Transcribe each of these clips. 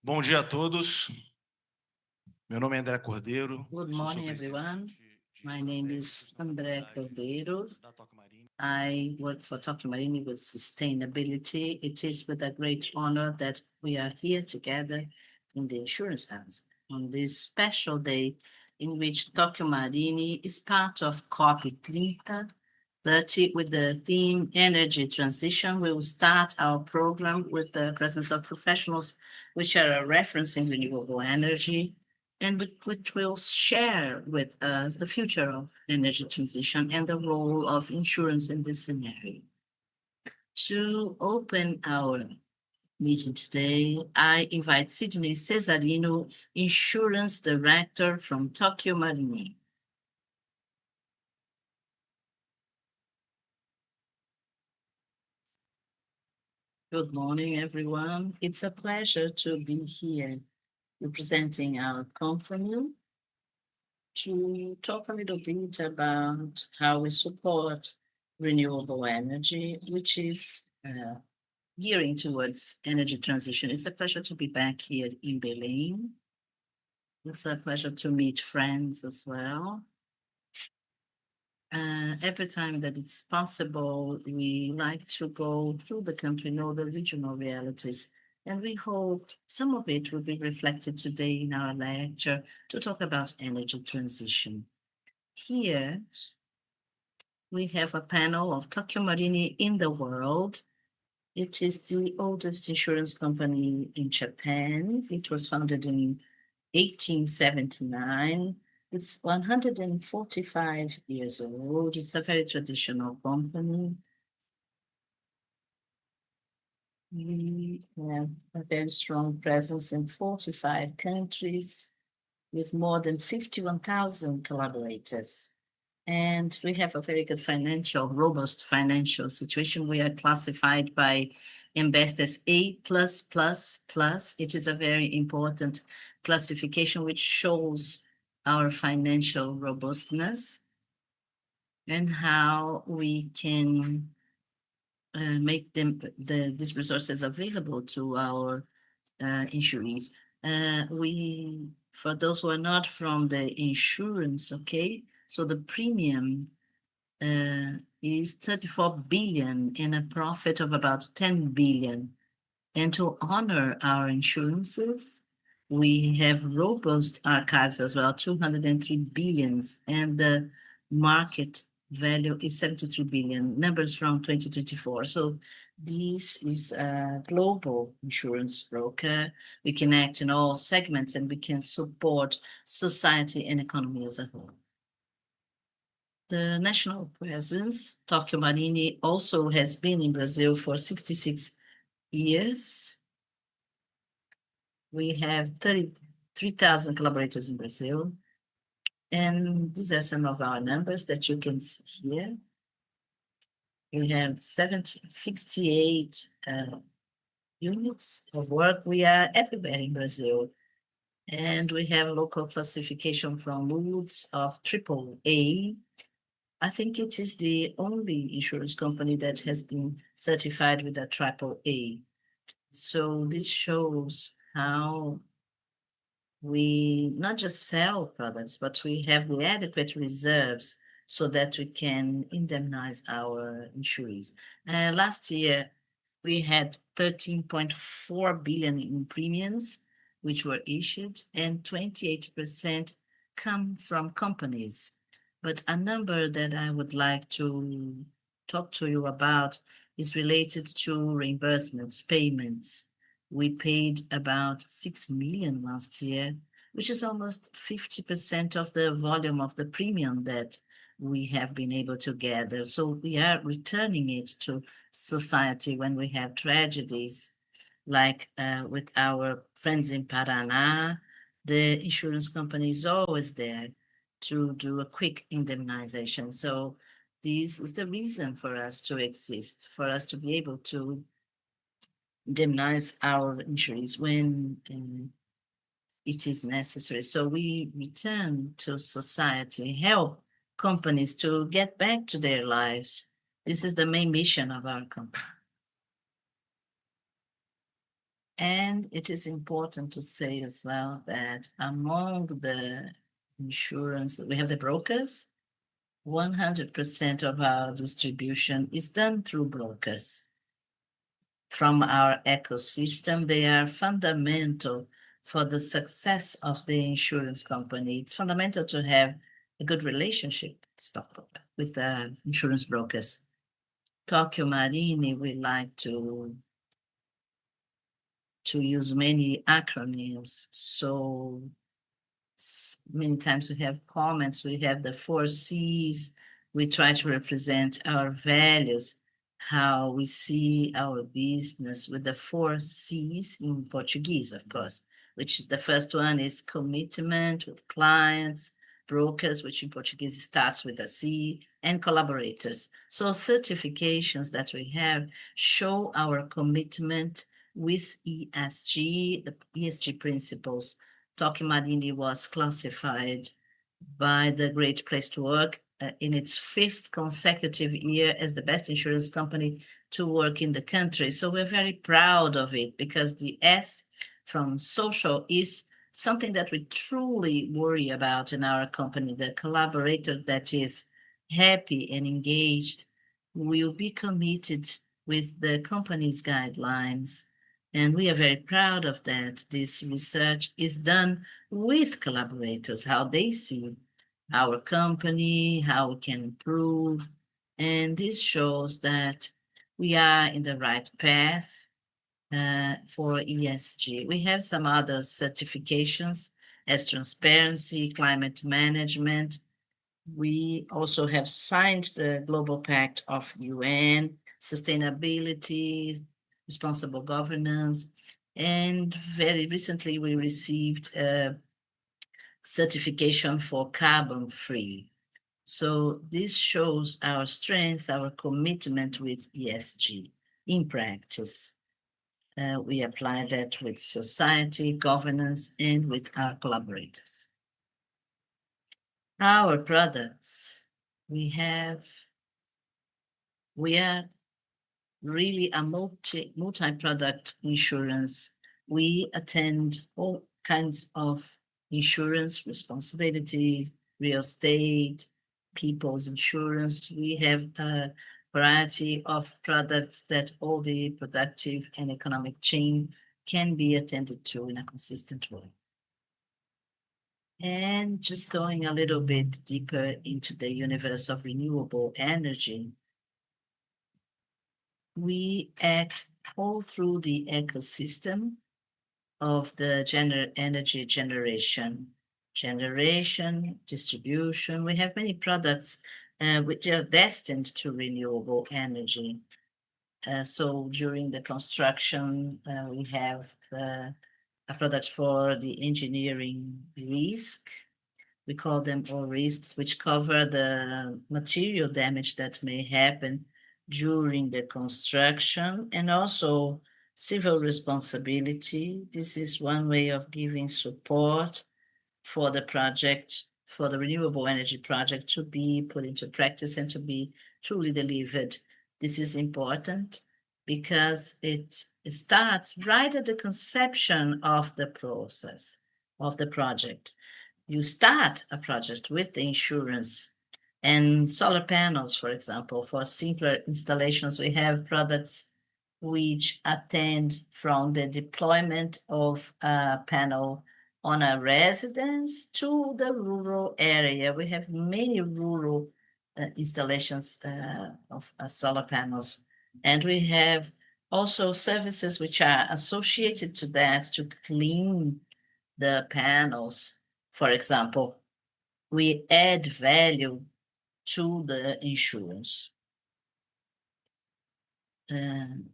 Bom dia a todos. Meu nome é André Cordeiro. Good Sou morning, everyone. My name is André Cordeiro. da Tokio Marine. I work for Tokio Marine with sustainability. It is with a great honor that we are here together in the Insurance House on this special day in which Tokio Marine is part of COP30 with the theme Energy Transition. We will start our program with the presence of professionals which are referencing renewable energy and which will share with us the future of energy transition and the role of insurance in this scenario. To open our meeting today, I invite Sidney Cesarino, Insurance Director from Tokio Marine. Good morning, everyone. It's a pleasure to be here representing our company to talk a little bit about how we support renewable energy, which is gearing towards energy transition. It's a pleasure to be back here in Belém. It's a pleasure to meet friends as well. Every time that it's possible, we like to go through the country, know the regional realities, and we hope some of it will be reflected today in our lecture to talk about energy transition. Here, we have a panel of Tokio Marine in the world. It is the oldest insurance company in Japan. It was founded in 1879. It's 145 years old. It's a very traditional company. We have a very strong presence in 45 countries with more than 51,000 collaborators. And we have a very good robust financial situation. We are classified by Invest as A+++. It is a very important classification which shows our financial robustness and how we can make these resources available to our insurees. For those who are not from the insurance, so the premium is 34 billion and a profit of about 10 billion. And to honor our insurances, we have robust archives as well, 203 billions, and the market value is 73 billion, numbers from 2024. So this is a global insurance broker. We can act in all segments and we can support society and economy as a whole. The national presence, Tokio Marine also has been in Brazil for 66 years. We have 33,000 collaborators in Brazil. And these are some of our numbers that you can see here. We have 68 units of work. We are everywhere in Brazil. And we have local classification from Moody's of AAA. I think it is the only insurance company that has been certified with a AAA. So this shows how we not just sell products, but we have the adequate reserves so that we can indemnize our insurees. Last year, we had 13.4 billion in premiums, which were issued, and 28% come from companies. But a number that I would like to talk to you about is related to reimbursements, payments. We paid about 6 million last year, which is almost 50% of the volume of the premium that we have been able to gather. So we are returning it to society when we have tragedies, like with our friends in Paraná. The insurance company is always there to do a quick indemnization. So this is the reason for us to exist, for us to be able to indemnize our injuries when it is necessary. So we return to society, help companies to get back to their lives. This is the main mission of our company. And it is important to say as well that among the insurance, we have the brokers. 100% of our distribution is done through brokers. From our ecosystem, they are fundamental for the success of the insurance company. It's fundamental to have a good relationship with the insurance brokers. Tokio Marine, we like to use many acronyms. So many times we have comments, we have the 4 Cs, we try to represent our values, how we see our business with the 4 Cs in Portuguese, of course, which is the first one is commitment with clients, brokers, which in Portuguese starts with a C, and collaborators. So certifications that we have show our commitment with ESG, the ESG principles. Tokio Marine was classified by the Great Place to Work in its 5th consecutive year as the best insurance company to work in the country. So we're very proud of it because the S from social is something that we truly worry about in our company. The collaborator that is happy and engaged will be committed with the company's guidelines. And we are very proud of that. This research is done with collaborators, how they see our company, how we can improve. And this shows that we are in the right path for ESG. We have some other certifications as transparency, climate management. We also have signed the Global Pact of UN, sustainability, responsible governance, and very recently we received a certification for carbon free. So this shows our strength, our commitment with ESG in practice. We apply that with society, governance, and with our collaborators. Our products, we are really a multi-product insurance. We attend all kinds of insurance responsibilities, real estate, people's insurance. We have a variety of products that all the productive and economic chain can be attended to in a consistent way. And just going a little bit deeper into the universe of renewable energy, we act all through the ecosystem of the energy generation, distribution. We have many products which are destined to renewable energy. So during the construction, we have a product for the engineering risk. We call them all risks, which cover the material damage that may happen during the construction and also civil responsibility. This is one way of giving support for the project, for the renewable energy project to be put into practice and to be truly delivered. This is important because it starts right at the conception of the process of the project. You start a project with the insurance and solar panels, for example. For simpler installations, we have products which attend from the deployment of a panel on a residence to the rural area. We have many rural installations of solar panels. And we have also services which are associated to that to clean the panels. For example, we add value to the insurance. The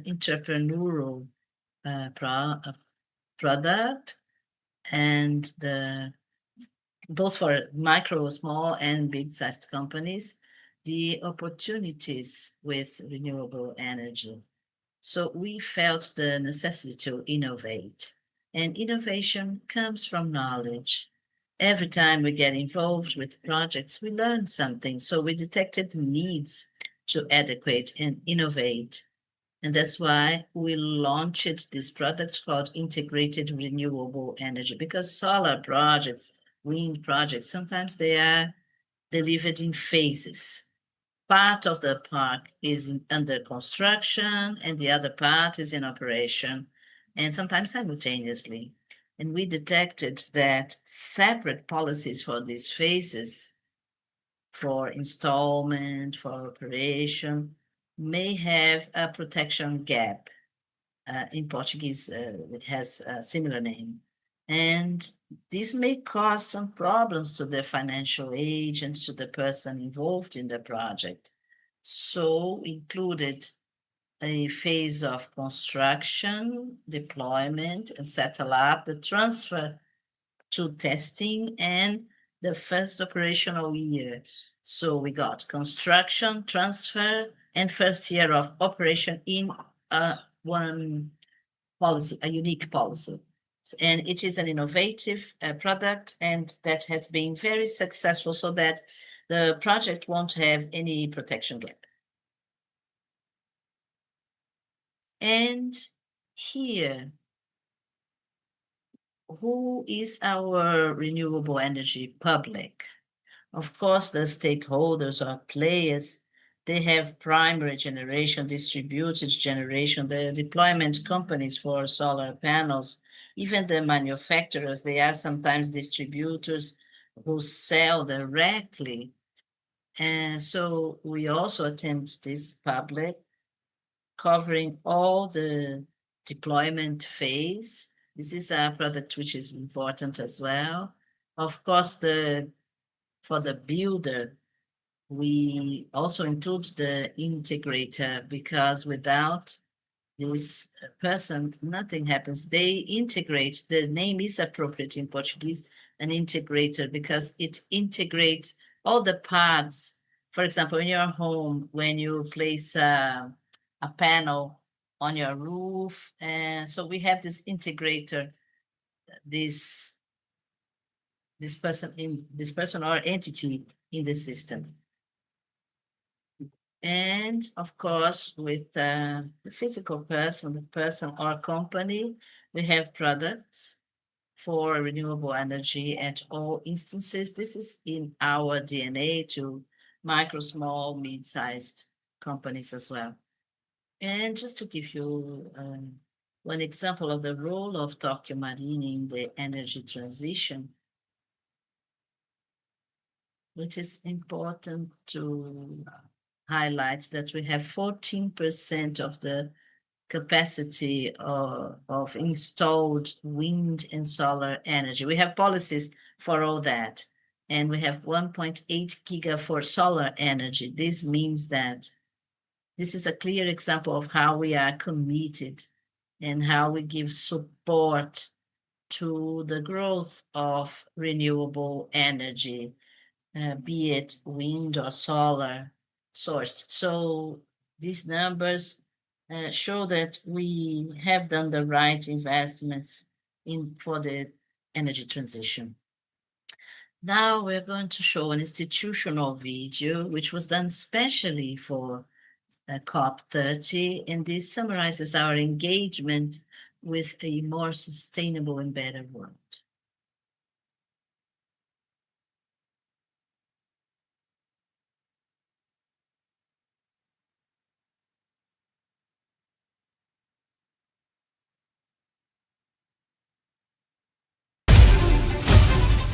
entrepreneurial product and both for micro, small, and big-sized companies, the opportunities with renewable energy. So we felt the necessity to innovate, and innovation comes from knowledge. Every time we get involved with projects, we learn something. So we detected needs to adequate and innovate. And that's why we launched this product called Integrated Renewable Energy, because solar projects, wind projects, sometimes they are delivered in phases. Part of the park is under construction and the other part is in operation, and sometimes simultaneously. And we detected that separate policies for these phases, for installment, for operation, may have a protection gap. In Portuguese, it has a similar name. And this may cause some problems to the financial agent, to the person involved in the project. So included a phase of construction, deployment, and settle up, the transfer to testing, and the first operational year. So we got construction, transfer, and first year of operation in one policy, a unique policy. And it is an innovative product, and that has been very successful, so that the project won't have any protection gap. And here, who is our renewable energy public? Of course, the stakeholders or players, they have primary generation, distributed generation, the deployment companies for solar panels, even the manufacturers, they are sometimes distributors who sell directly. And so we also attend this public, covering all the deployment phase. This is a product which is important as well. Of course, for the builder, we also include the integrator, because without this person, nothing happens. They integrate, the name is appropriate in Portuguese, an integrator, because it integrates all the parts. For example, in your home, when you place a panel on your roof, and so we have this integrator, this person or entity in the system. And of course, with the physical person, the person or company, we have products for renewable energy at all instances. This is in our DNA to micro, small, mid-sized companies as well. And just to give you one example of the role of Tokio Marine in the energy transition, which is important to highlight that we have 14% of the capacity of installed wind and solar energy. We have policies for all that, and we have 1.8 giga for solar energy. This means that this is a clear example of how we are committed and how we give support to the growth of renewable energy, be it wind or solar sourced. So these numbers show that we have done the right investments for the energy transition. Now we're going to show an institutional video, which was done specially for COP30, and this summarizes our engagement with a more sustainable and better world.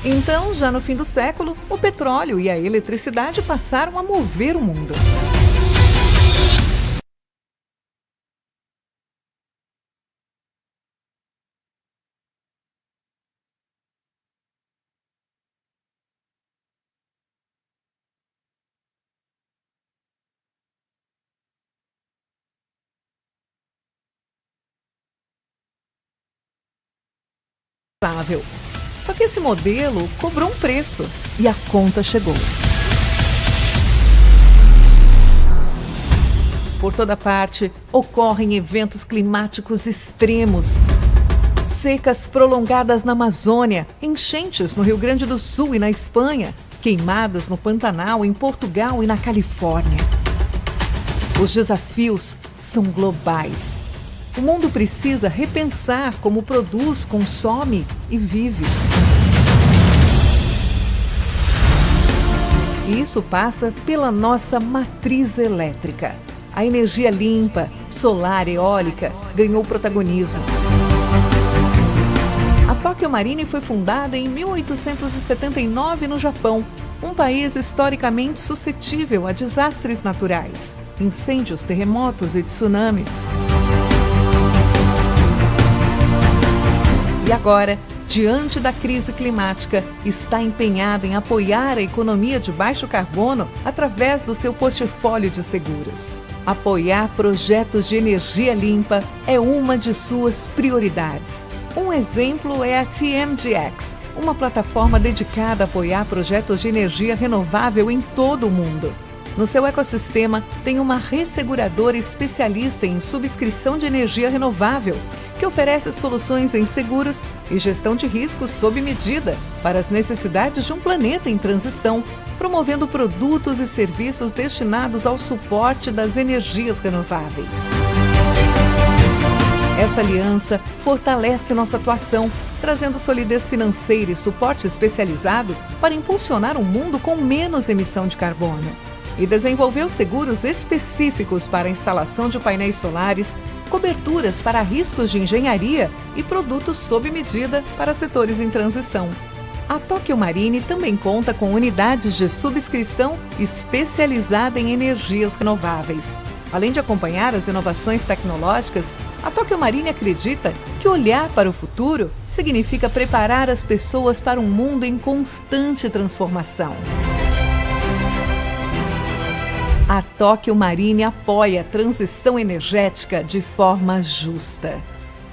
Então, já no fim do século, o petróleo e a eletricidade passaram a mover o mundo. Só que esse modelo cobrou um preço e a conta chegou. Por toda parte, ocorrem eventos climáticos extremos. Secas prolongadas na Amazônia, enchentes no Rio Grande do Sul e na Espanha, queimadas no Pantanal, em Portugal e na Califórnia. Os desafios são globais. O mundo precisa repensar como produz, consome e vive. E isso passa pela nossa matriz elétrica. A energia limpa, solar, eólica, ganhou protagonismo. A Tokio Marine foi fundada em 1879 no Japão, um país historicamente suscetível a desastres naturais, incêndios, terremotos e tsunamis. E agora, diante da crise climática, está empenhada em apoiar a economia de baixo carbono através do seu portfólio de seguros. Apoiar projetos de energia limpa é uma de suas prioridades. Um exemplo é a CNseg, uma plataforma dedicada a apoiar projetos de energia renovável em todo o mundo. No seu ecossistema, tem uma resseguradora especialista em subscrição de energia renovável, que oferece soluções em seguros e gestão de riscos sob medida para as necessidades de um planeta em transição, promovendo produtos e serviços destinados ao suporte das energias renováveis. Essa aliança fortalece nossa atuação, trazendo solidez financeira e suporte especializado para impulsionar um mundo com menos emissão de carbono. E desenvolveu seguros específicos para a instalação de painéis solares, coberturas para riscos de engenharia e produtos sob medida para setores em transição. A Tokio Marine também conta com unidades de subscrição especializada em energias renováveis. Além de acompanhar as inovações tecnológicas, a Tokio Marine acredita que olhar para o futuro significa preparar as pessoas para um mundo em constante transformação. A Tokio Marine apoia a transição energética de forma justa.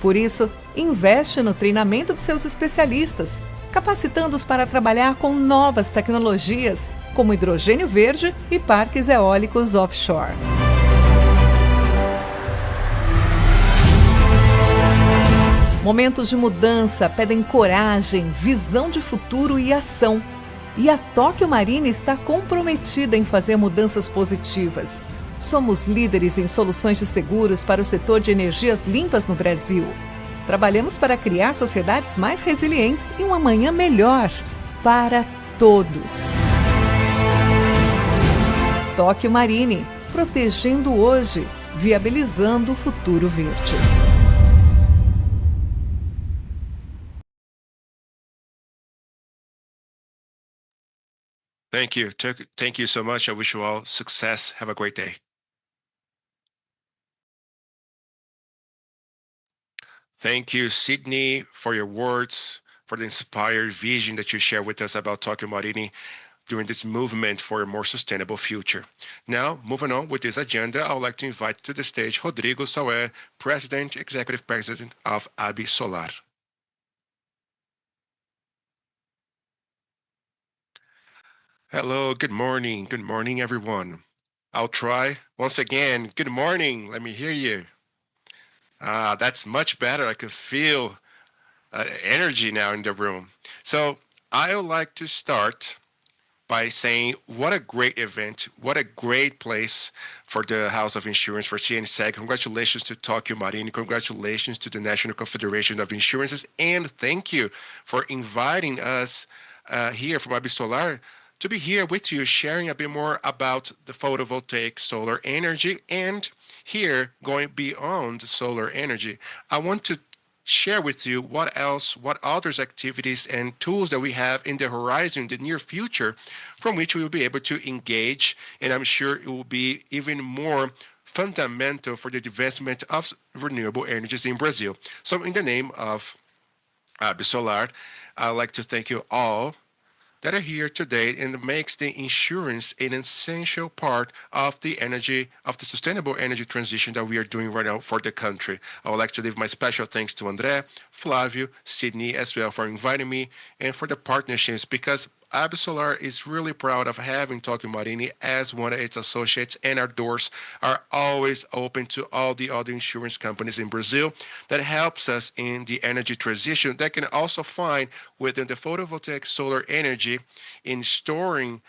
Por isso, investe no treinamento de seus especialistas, capacitando-os para trabalhar com novas tecnologias, como hidrogênio verde e parques eólicos offshore. Momentos de mudança pedem coragem, visão de futuro e ação. E a Tokio Marine está comprometida em fazer mudanças positivas. Somos líderes em soluções de seguros para o setor de energias limpas no Brasil. Trabalhamos para criar sociedades mais resilientes e um amanhã melhor para todos. Tokio Marine, protegendo hoje, viabilizando o futuro verde. Thank you. Thank you so much. I wish you all success. Have a great day. Thank you, Sydney, for your words, for the inspired vision that you share with us about Tokio Marine during this movement for a more sustainable future. Now, moving on with this agenda, I would like to invite to the stage Rodrigo Sauer, Executive President of AB Solar. Hello, good morning. Good morning, everyone. I'll try once again. Good morning. Let me hear you. That's much better. I could feel energy now in the room. So I would like to start by saying what a great event, what a great place for the House of Insurance, for CNseg. Congratulations to Tokio Marine, congratulations to the National Confederation of Insurances, and thank you for inviting us here from AB Solar to be here with you, sharing a bit more about the photovoltaic solar energy, and here, going beyond solar energy, I want to share with you what other activities and tools that we have in the horizon, in the near future, from which we will be able to engage, and I'm sure it will be even more fundamental for the advancement of renewable energies in Brazil. So in the name of AB Solar, I'd like to thank you all that are here today, and it makes the insurance an essential part of the sustainable energy transition that we are doing right now for the country. I would like to leave my special thanks to André, Flavio, Sydney as well for inviting me and for the partnerships, because AB Solar is really proud of having Tokio Marine as one of its associates, and our doors are always open to all the other insurance companies in Brazil that helps us in the energy transition, that can also find within the photovoltaic solar energy in storing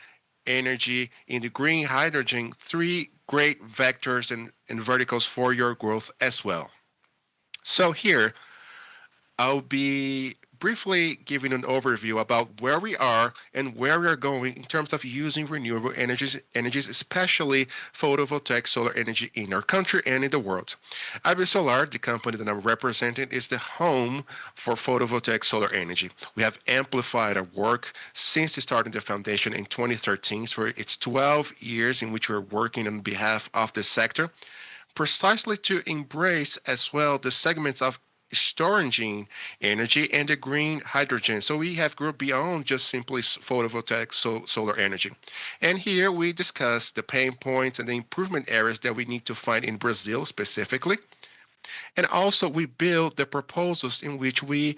energy in the green hydrogen 3 great vectors and verticals for your growth as well. So here, I'll be briefly giving an overview about where we are and where we are going in terms of using renewable energies, especially photovoltaic solar energy in our country and in the world. AB Solar, the company that I'm representing, is the home for photovoltaic solar energy. We have amplified our work since starting the foundation in 2013, so it's 12 years in which we're working on behalf of the sector, precisely to embrace as well the segments of storing energy and the green hydrogen. So we have grown beyond just simply photovoltaic solar energy. And here we discuss the pain points and the improvement areas that we need to find in Brazil specifically. And also we build the proposals in which we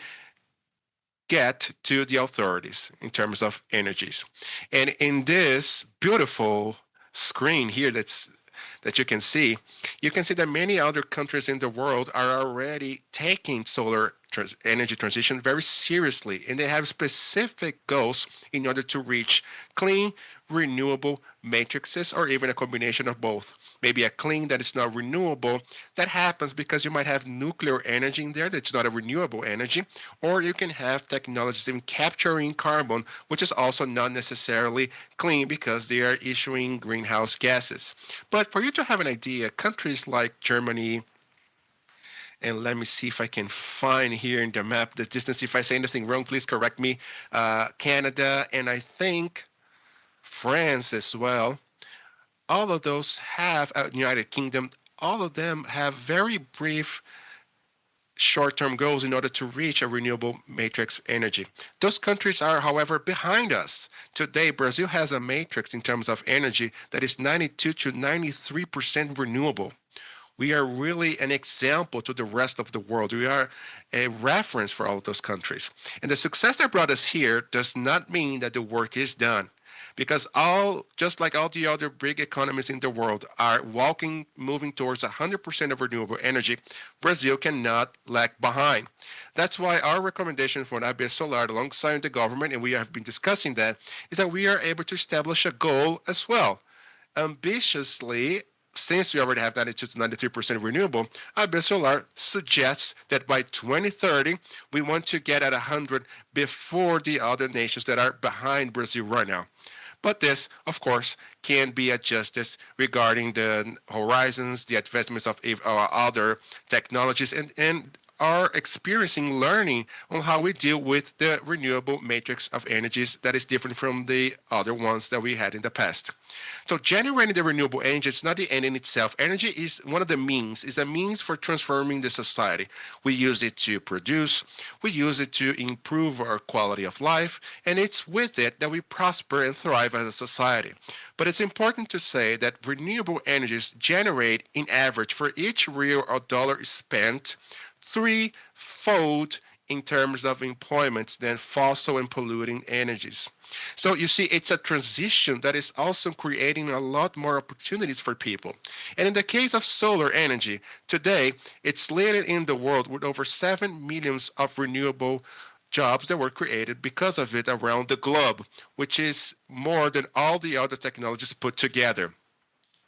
get to the authorities in terms of energies. And in this beautiful screen here that you can see that many other countries in the world are already taking solar energy transition very seriously, and they have specific goals in order to reach clean, renewable matrices, or even a combination of both. Maybe a clean that is not renewable. That happens because you might have nuclear energy in there that's not a renewable energy, or you can have technologies in capturing carbon, which is also not necessarily clean because they are issuing greenhouse gases. But for you to have an idea, countries like Germany, and let me see if I can find here in the map the distance. If I say anything wrong, please correct me. Canada, and I think France as well. All of those have, United Kingdom, all of them have very brief short-term goals in order to reach a renewable matrix energy. Those countries are, however, behind us. Today, Brazil has a matrix in terms of energy that is 92 to 93% renewable. We are really an example to the rest of the world. We are a reference for all of those countries. And the success that brought us here does not mean that the work is done. Because just like all the other big economies in the world are moving towards 100% of renewable energy, Brazil cannot lag behind. That's why our recommendation for AB Solar, alongside the government, and we have been discussing that, is that we are able to establish a goal as well. Ambitiously, since we already have 92 to 93% renewable, AB Solar suggests that by 2030, we want to get at 100 before the other nations that are behind Brazil right now. But this, of course, can be adjusted regarding the horizons, the advancements of other technologies, and are experiencing learning on how we deal with the renewable matrix of energies that is different from the other ones that we had in the past. So generating the renewable energy is not the end in itself. Energy is one of the means, is a means for transforming the society. We use it to produce, we use it to improve our quality of life, and it's with it that we prosper and thrive as a society. But it's important to say that renewable energies generate, in average, for each real or dollar spent, threefold in terms of employment than fossil and polluting energies. So you see, it's a transition that is also creating a lot more opportunities for people. And in the case of solar energy, today it's leading in the world with over 7 million of renewable jobs that were created because of it around the globe, which is more than all the other technologies put together.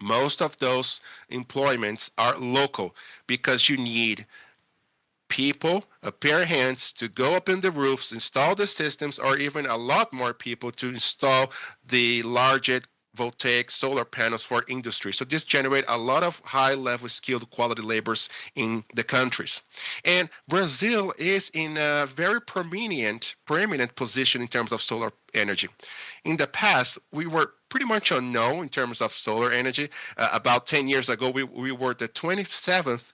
Most of those employments are local because you need people, a pair of hands to go up in the roofs, install the systems, or even a lot more people to install the larger voltaic solar panels for industry. So this generates a lot of high-level skilled quality laborers in the countries. And Brazil is in a very preeminent position in terms of solar energy. In the past, we were pretty much unknown in terms of solar energy. About 10 years ago, we were the 27th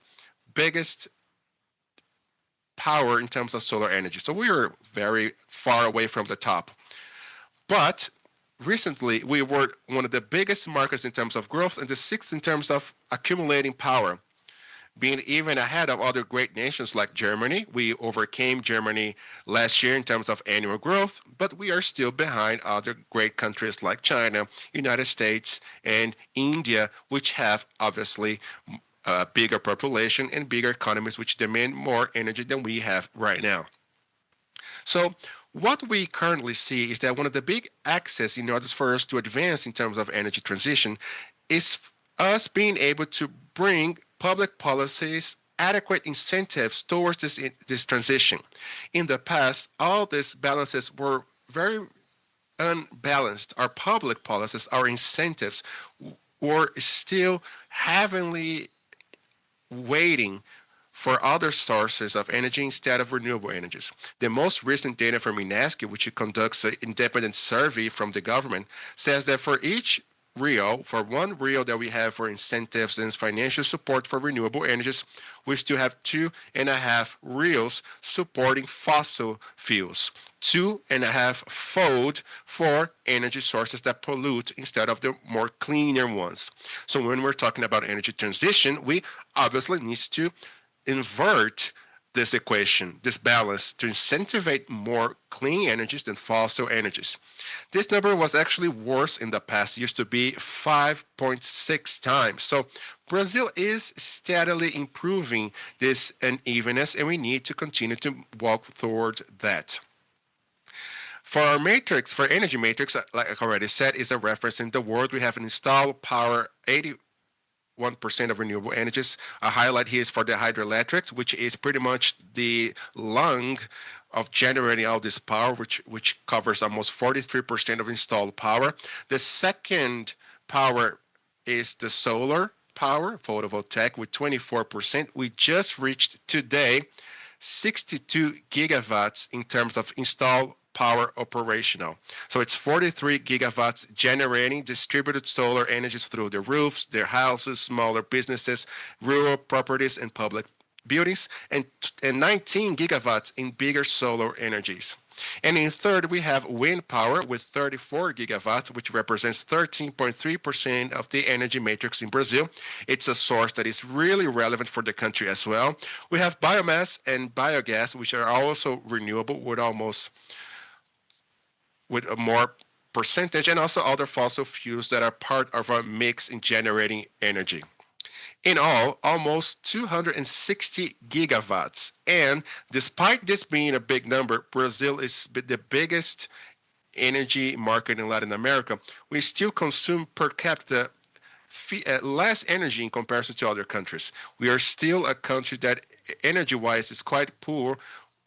biggest power in terms of solar energy. So we were very far away from the top. But recently, we were one of the biggest markets in terms of growth and the sixth in terms of accumulating power, being even ahead of other great nations like Germany. We overcame Germany last year in terms of annual growth, but we are still behind other great countries like China, United States, and India, which have obviously a bigger population and bigger economies which demand more energy than we have right now. So what we currently see is that one of the big axes in order for us to advance in terms of energy transition is us being able to bring public policies, adequate incentives towards this transition. In the past, all these balances were very unbalanced. Our public policies, our incentives were still heavily waiting for other sources of energy instead of renewable energies. The most recent data from INESC, which conducts an independent survey from the government, says that for 1 real that we have for incentives and financial support for renewable energies, we still have 2.5 reals supporting fossil fuels, 2.5-fold for energy sources that pollute instead of the more cleaner ones. So when we're talking about energy transition, we obviously need to invert this equation, this balance, to incentivize more clean energies than fossil energies. This number was actually worse in the past. It used to be 5.6 times. So Brazil is steadily improving this unevenness, and we need to continue to walk towards that. For our matrix, for energy matrix, like I already said, is a reference in the world. We have an installed power 81% of renewable energies. A highlight here is for the hydroelectrics, which is pretty much the lung of generating all this power, which covers almost 43% of installed power. The second power is the solar power, photovoltaic, with 24%. We just reached today 62 gigawatts in terms of installed power operational. So it's 43 gigawatts generating distributed solar energies through their roofs, their houses, smaller businesses, rural properties, and public buildings, and 19 gigawatts in bigger solar energies. And in third, we have wind power with 34 gigawatts, which represents 13.3% of the energy matrix in Brazil. It's a source that is really relevant for the country as well. We have biomass and biogas, which are also renewable with a more percentage, and also other fossil fuels that are part of our mix in generating energy. In all, almost 260 gigawatts. And despite this being a big number, Brazil is the biggest energy market in Latin America. We still consume per capita less energy in comparison to other countries. We are still a country that energy-wise is quite poor,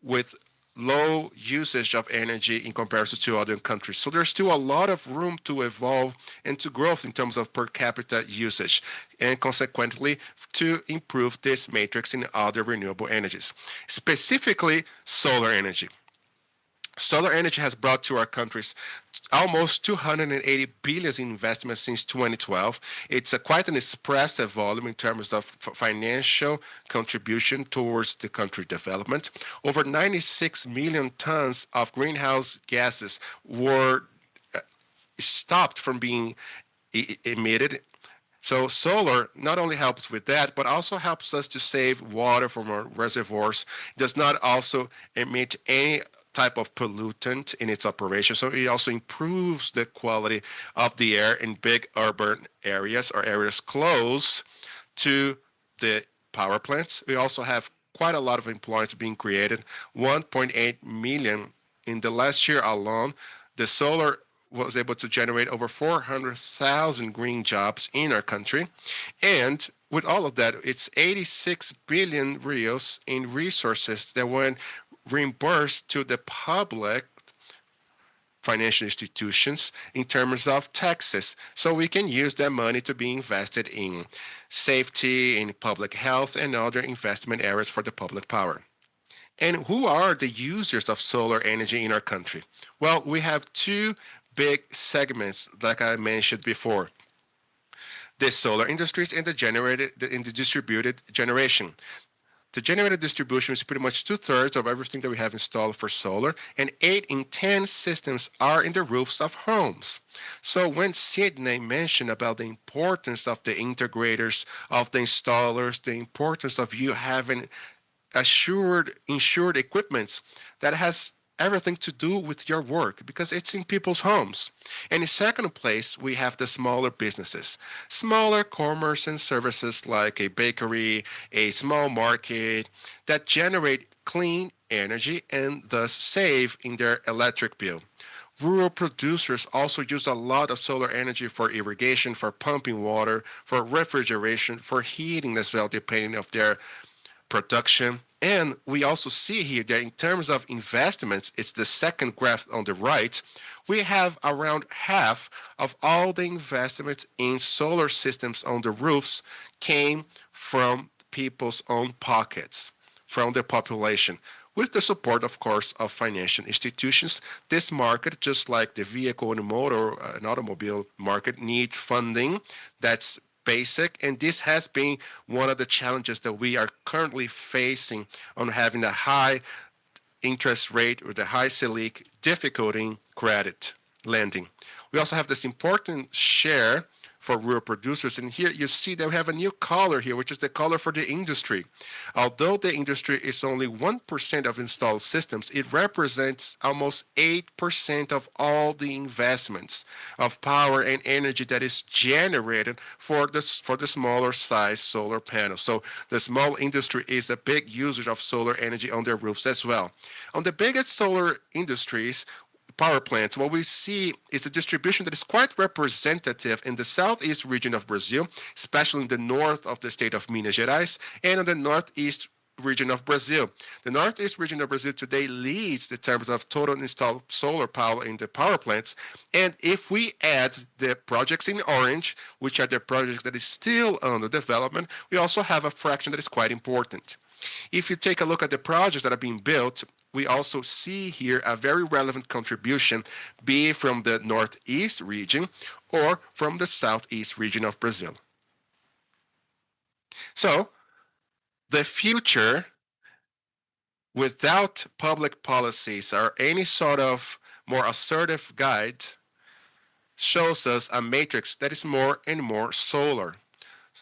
with low usage of energy in comparison to other countries. So there's still a lot of room to evolve and to growth in terms of per capita usage, and consequently to improve this matrix in other renewable energies, specifically solar energy. Solar energy has brought to our countries almost 280 billion in investments since 2012. It's quite an expressive volume in terms of financial contribution towards the country development. Over 96 million tons of greenhouse gases were stopped from being emitted. So solar not only helps with that, but also helps us to save water from our reservoirs. It does not also emit any type of pollutant in its operation. So it also improves the quality of the air in big urban areas or areas close to the power plants. We also have quite a lot of employments being created, 1.8 million in the last year alone. The solar was able to generate over 400,000 green jobs in our country. And with all of that, it's 86 billion reals in resources that went reimbursed to the public financial institutions in terms of taxes. So we can use that money to be invested in safety, in public health, and other investment areas for the public power. And who are the users of solar energy in our country? Well, we have two big segments, like I mentioned before: the solar industries and the distributed generation. The generated distribution is pretty much 2/3 of everything that we have installed for solar, and 8 in 10 systems are in the roofs of homes. So when Sidney mentioned about the importance of the integrators, of the installers, the importance of you having insured equipment, that has everything to do with your work, because it's in people's homes. And in second place, we have the smaller businesses, smaller commerce and services like a bakery, a small market, that generate clean energy and thus save in their electric bill. Rural producers also use a lot of solar energy for irrigation, for pumping water, for refrigeration, for heating as well, depending of their production. And we also see here that in terms of investments, it's the second graph on the right, we have around half of all the investments in solar systems on the roofs came from people's own pockets, from the population. With the support, of course, of financial institutions, this market, just like the vehicle and motor and automobile market, needs funding. That's basic, and this has been one of the challenges that we are currently facing on having a high interest rate or the high Selic, difficulting credit lending. We also have this important share for rural producers, and here you see that we have a new color here, which is the color for the industry. Although the industry is only 1% of installed systems, it represents almost 8% of all the investments of power and energy that is generated for the smaller size solar panels. So the small industry is a big user of solar energy on their roofs as well. On the biggest solar industries, power plants, what we see is a distribution that is quite representative in the southeast region of Brazil, especially in the north of the state of Minas Gerais and in the northeast region of Brazil. The northeast region of Brazil today leads in terms of total installed solar power in the power plants. And if we add the projects in orange, which are the projects that is still under development, we also have a fraction that is quite important. If you take a look at the projects that are being built, we also see here a very relevant contribution, be it from the northeast region or from the southeast region of Brazil. So the future, without public policies or any sort of more assertive guide, shows us a matrix that is more and more solar.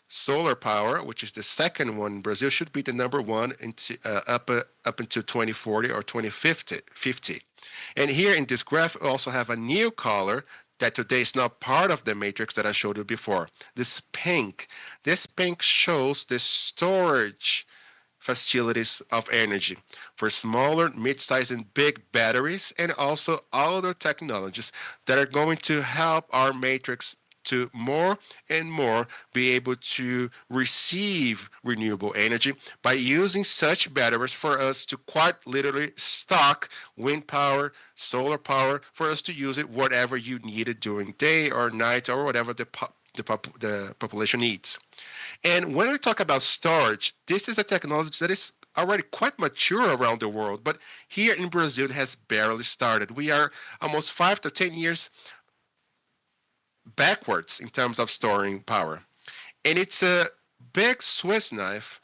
Solar power, which is the second one in Brazil, should be the number one up until 2040 or 2050. And here in this graph, we also have a new color that today is not part of the matrix that I showed you before. This pink shows the storage facilities of energy for smaller, mid-sized, and big batteries, and also other technologies that are going to help our matrix to more and more be able to receive renewable energy by using such batteries for us to quite literally stock wind power, solar power, for us to use it whatever you need it during day or night or whatever the population needs. And when we talk about storage, this is a technology that is already quite mature around the world, but here in Brazil it has barely started. We are almost 5 to 10 years backwards in terms of storing power. And it's a big Swiss knife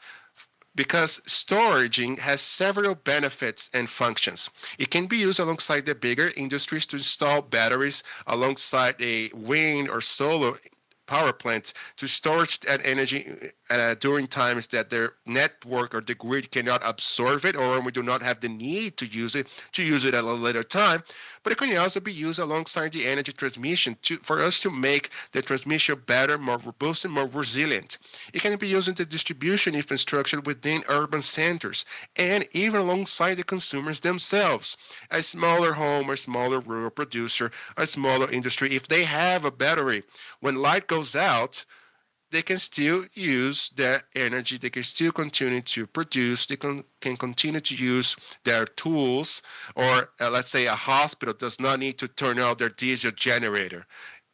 because storaging has several benefits and functions. It can be used alongside the bigger industries to install batteries alongside a wind or solar power plants to storage that energy during times that their network or the grid cannot absorb it, or when we do not have the need to use it at a later time. But it can also be used alongside the energy transmission for us to make the transmission better, more robust, and more resilient. It can be used in the distribution infrastructure within urban centers, and even alongside the consumers themselves. A smaller home, a smaller rural producer, a smaller industry, if they have a battery, when light goes out, they can still use their energy, they can still continue to produce, they can continue to use their tools, or let's say a hospital does not need to turn out their diesel generator.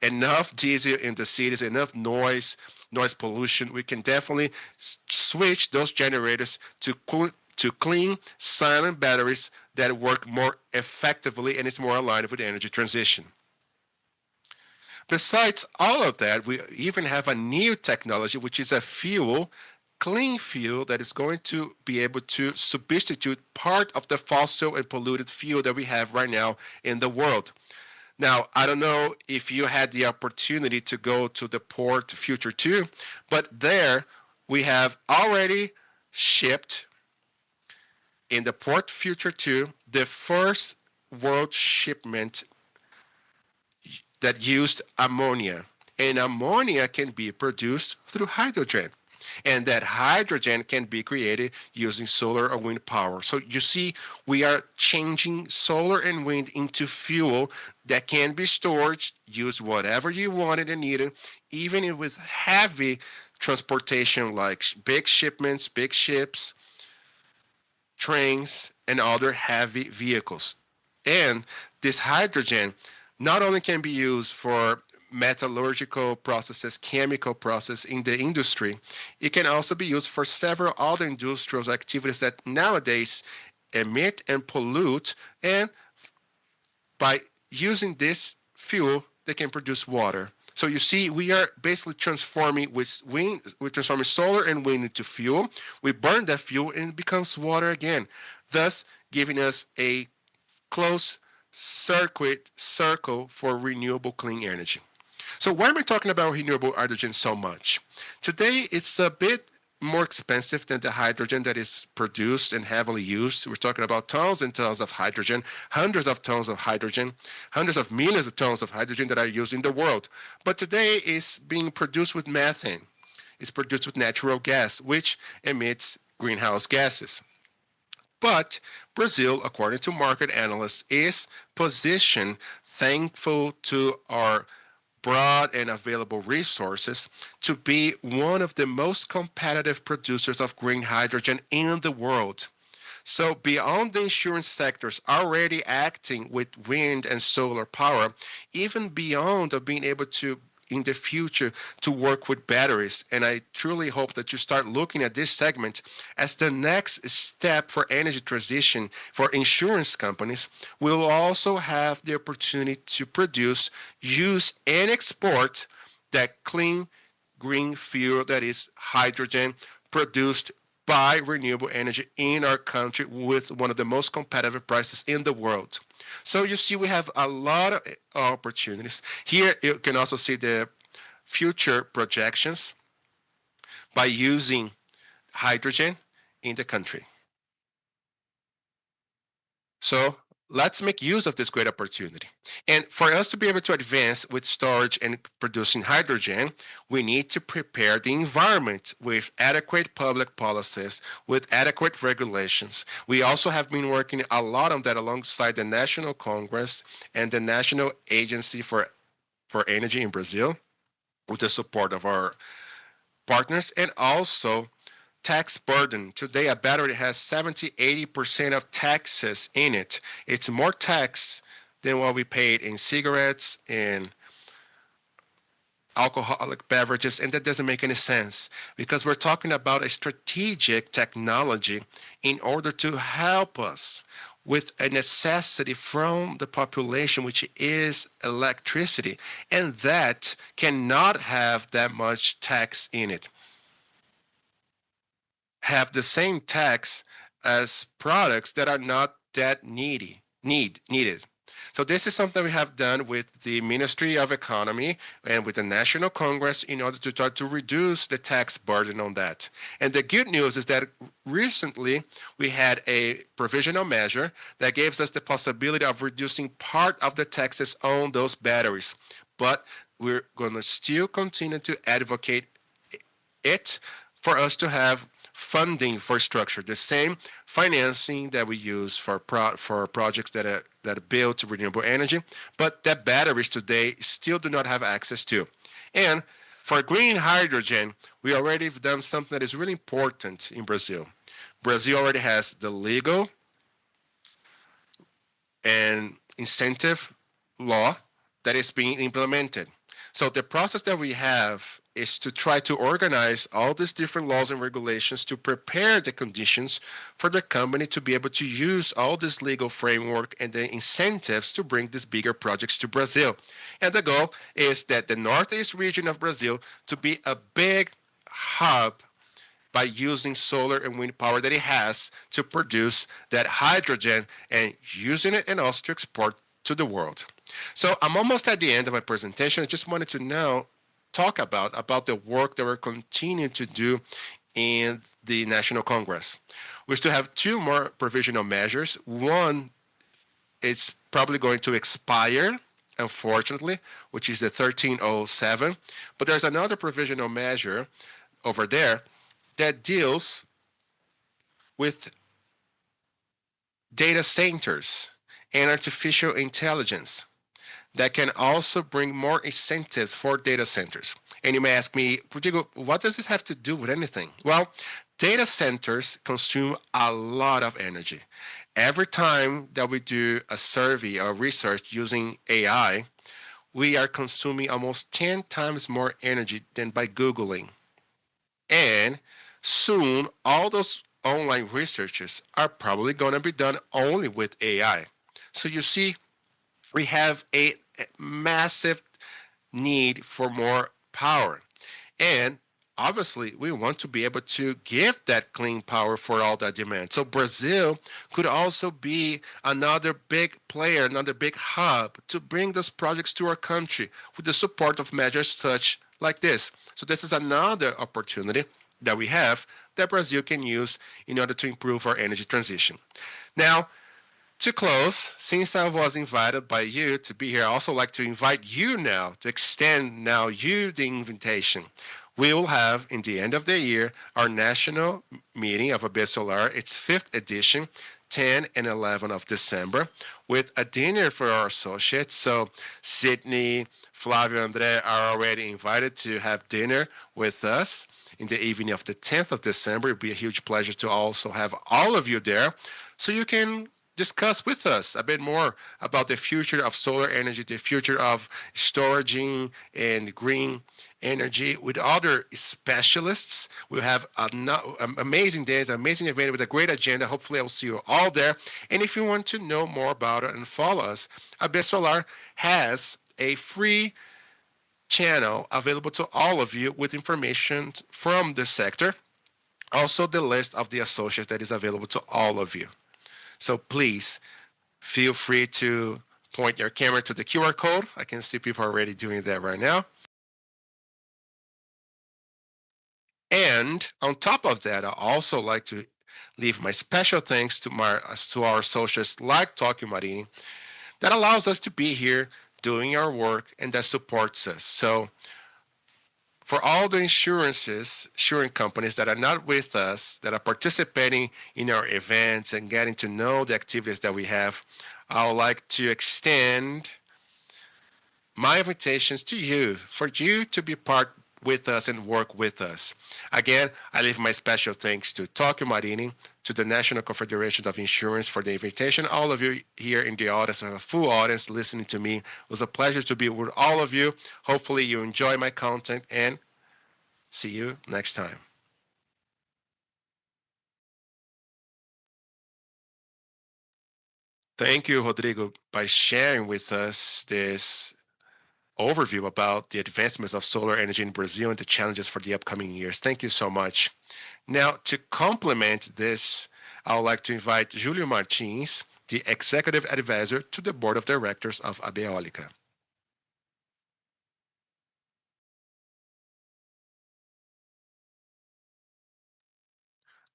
Enough diesel in the cities, enough noise pollution, we can definitely switch those generators to clean, silent batteries that work more effectively and is more aligned with the energy transition. Besides all of that, we even have a new technology, which is a fuel, clean fuel, that is going to be able to substitute part of the fossil and polluted fuel that we have right now in the world. Now, I don't know if you had the opportunity to go to the port Future 2, but there we have already shipped in the port Future 2 the first world shipment that used ammonia. And ammonia can be produced through hydrogen. and that hydrogen can be created using solar or wind power. So you see, we are changing solar and wind into fuel that can be stored, use whatever you wanted and needed, even with heavy transportation like big shipments, big ships, trains, and other heavy vehicles. And this hydrogen not only can be used for metallurgical processes, chemical process in the industry, it can also be used for several other industrial activities that nowadays emit and pollute. And by using this fuel, they can produce water. So you see, we are basically transforming with wind, we're transforming solar and wind into fuel. We burn that fuel and it becomes water again, thus giving us a closed circle for renewable clean energy. So why am I talking about renewable hydrogen so much? Today, it's a bit more expensive than the hydrogen that is produced and heavily used. We're talking about tons and tons of hydrogen, hundreds of tons of hydrogen, hundreds of millions of tons of hydrogen that are used in the world. But today it's being produced with methane. It's produced with natural gas, which emits greenhouse gases. But Brazil, according to market analysts, is positioned, thankful to our broad and available resources, to be one of the most competitive producers of green hydrogen in the world. So beyond the insurance sectors already acting with wind and solar power, even beyond of being able to in the future to work with batteries. And I truly hope that you start looking at this segment as the next step for energy transition for insurance companies. We'll also have the opportunity to produce, use, and export that clean green fuel that is hydrogen produced by renewable energy in our country with one of the most competitive prices in the world. So you see, we have a lot of opportunities. Here you can also see the future projections by using hydrogen in the country. So let's make use of this great opportunity. And for us to be able to advance with storage and producing hydrogen, we need to prepare the environment with adequate public policies, with adequate regulations. We also have been working a lot on that alongside the National Congress and the National Agency for Energy in Brazil, with the support of our partners, and also tax burden. Today, a battery has 70-80% of taxes in it. It's more tax than what we paid in cigarettes and alcoholic beverages, and that doesn't make any sense because we're talking about a strategic technology in order to help us with a necessity from the population, which is electricity, and that cannot have that much tax in it. Have the same tax as products that are not that needed. So this is something we have done with the Ministry of Economy and with the National Congress in order to try to reduce the tax burden on that. And the good news is that recently we had a provisional measure that gives us the possibility of reducing part of the taxes on those batteries. But we're going to still continue to advocate it for us to have funding for structure, the same financing that we use for projects that are built to renewable energy, but that batteries today still do not have access to. And for green hydrogen, we already have done something that is really important in Brazil. Brazil already has the legal and incentive law that is being implemented. So the process that we have is to try to organize all these different laws and regulations to prepare the conditions for the company to be able to use all this legal framework and the incentives to bring these bigger projects to Brazil. And the goal is that the Northeast region of Brazil to be a big hub by using solar and wind power that it has to produce that hydrogen and using it and also to export to the world. So I'm almost at the end of my presentation. I just wanted to now talk about the work that we're continuing to do in the National Congress. We still have two more provisional measures. One is probably going to expire, unfortunately, which is the 1307. But there's another provisional measure over there that deals with data centers and artificial intelligence that can also bring more incentives for data centers. And you may ask me, Rodrigo, what does this have to do with anything? Well, data centers consume a lot of energy. Every time that we do a survey or research using AI, we are consuming almost 10 times more energy than by Googling. And soon, all those online researches are probably going to be done only with AI. So you see, we have a massive need for more power. And obviously, we want to be able to give that clean power for all that demand. So Brazil could also be another big player, another big hub to bring those projects to our country with the support of measures such like this. So this is another opportunity that we have that Brazil can use in order to improve our energy transition. Now, to close, since I was invited by you to be here, I also like to invite you now to extend now you the invitation. We will have in the end of the year our national meeting of AB Solar, its fifth edition, 10 and 11 of December, with a dinner for our associates. So Sydney, Flavio, and Andre are already invited to have dinner with us in the evening of the 10th of December. It'll be a huge pleasure to also have all of you there so you can discuss with us a bit more about the future of solar energy, the future of storage and green energy with other specialists. We'll have amazing days, amazing event with a great agenda. Hopefully, I will see you all there. And if you want to know more about it and follow us, AB Solar has a free channel available to all of you with information from the sector. Also, the list of the associates that is available to all of you. So please feel free to point your camera to the QR code. I can see people already doing that right now. And on top of that, I also like to leave my special thanks to our associates like Tokio Marini that allows us to be here doing our work and that supports us. So for all the insurance companies that are not with us, that are participating in our events and getting to know the activities that we have, I would like to extend my invitations to you, for you to be part with us and work with us. Again, I leave my special thanks to Tokio Marini, to the National Confederation of Insurance for the invitation. All of you here in the audience, I have a full audience listening to me. It was a pleasure to be with all of you. Hopefully you enjoy my content and see you next time. Thank you, Rodrigo, by sharing with us this overview about the advancements of solar energy in Brazil and the challenges for the upcoming years. Thank you so much. Now, to complement this, I would like to invite Julio Martins, the Executive Advisor to the Board of Directors of AB Eólica.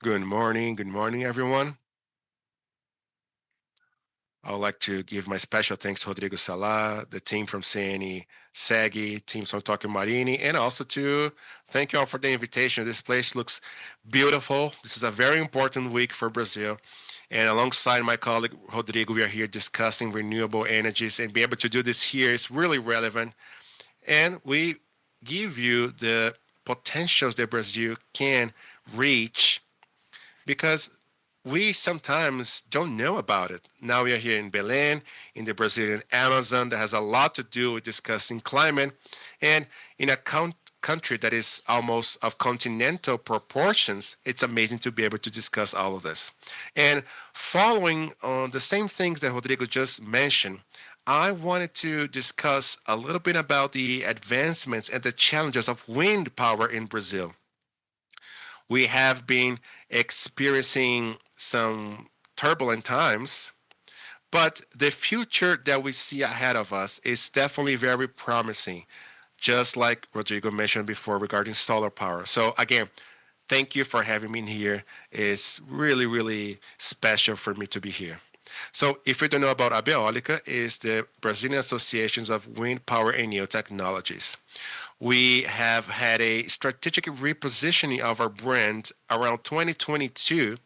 Good morning, everyone. I would like to give my special thanks to Rodrigo Sala, the team from CNseg, teams from Tokio Marini, and also to thank you all for the invitation. This place looks beautiful. This is a very important week for Brazil. And alongside my colleague Rodrigo, we are here discussing renewable energies, and be able to do this here is really relevant. And we give you the potentials that Brazil can reach because we sometimes don't know about it. Now we are here in Belém, in the Brazilian Amazon, that has a lot to do with discussing climate. And in a country that is almost of continental proportions, it's amazing to be able to discuss all of this. And following on the same things that Rodrigo just mentioned, I wanted to discuss a little bit about the advancements and the challenges of wind power in Brazil. We have been experiencing some turbulent times, but the future that we see ahead of us is definitely very promising, just like Rodrigo mentioned before regarding solar power. So again, thank you for having me here. It's really, really special for me to be here. So if you don't know about Abeólica, is the Brazilian Associations of Wind Power and New Technologies. We have had a strategic repositioning of our brand around 2022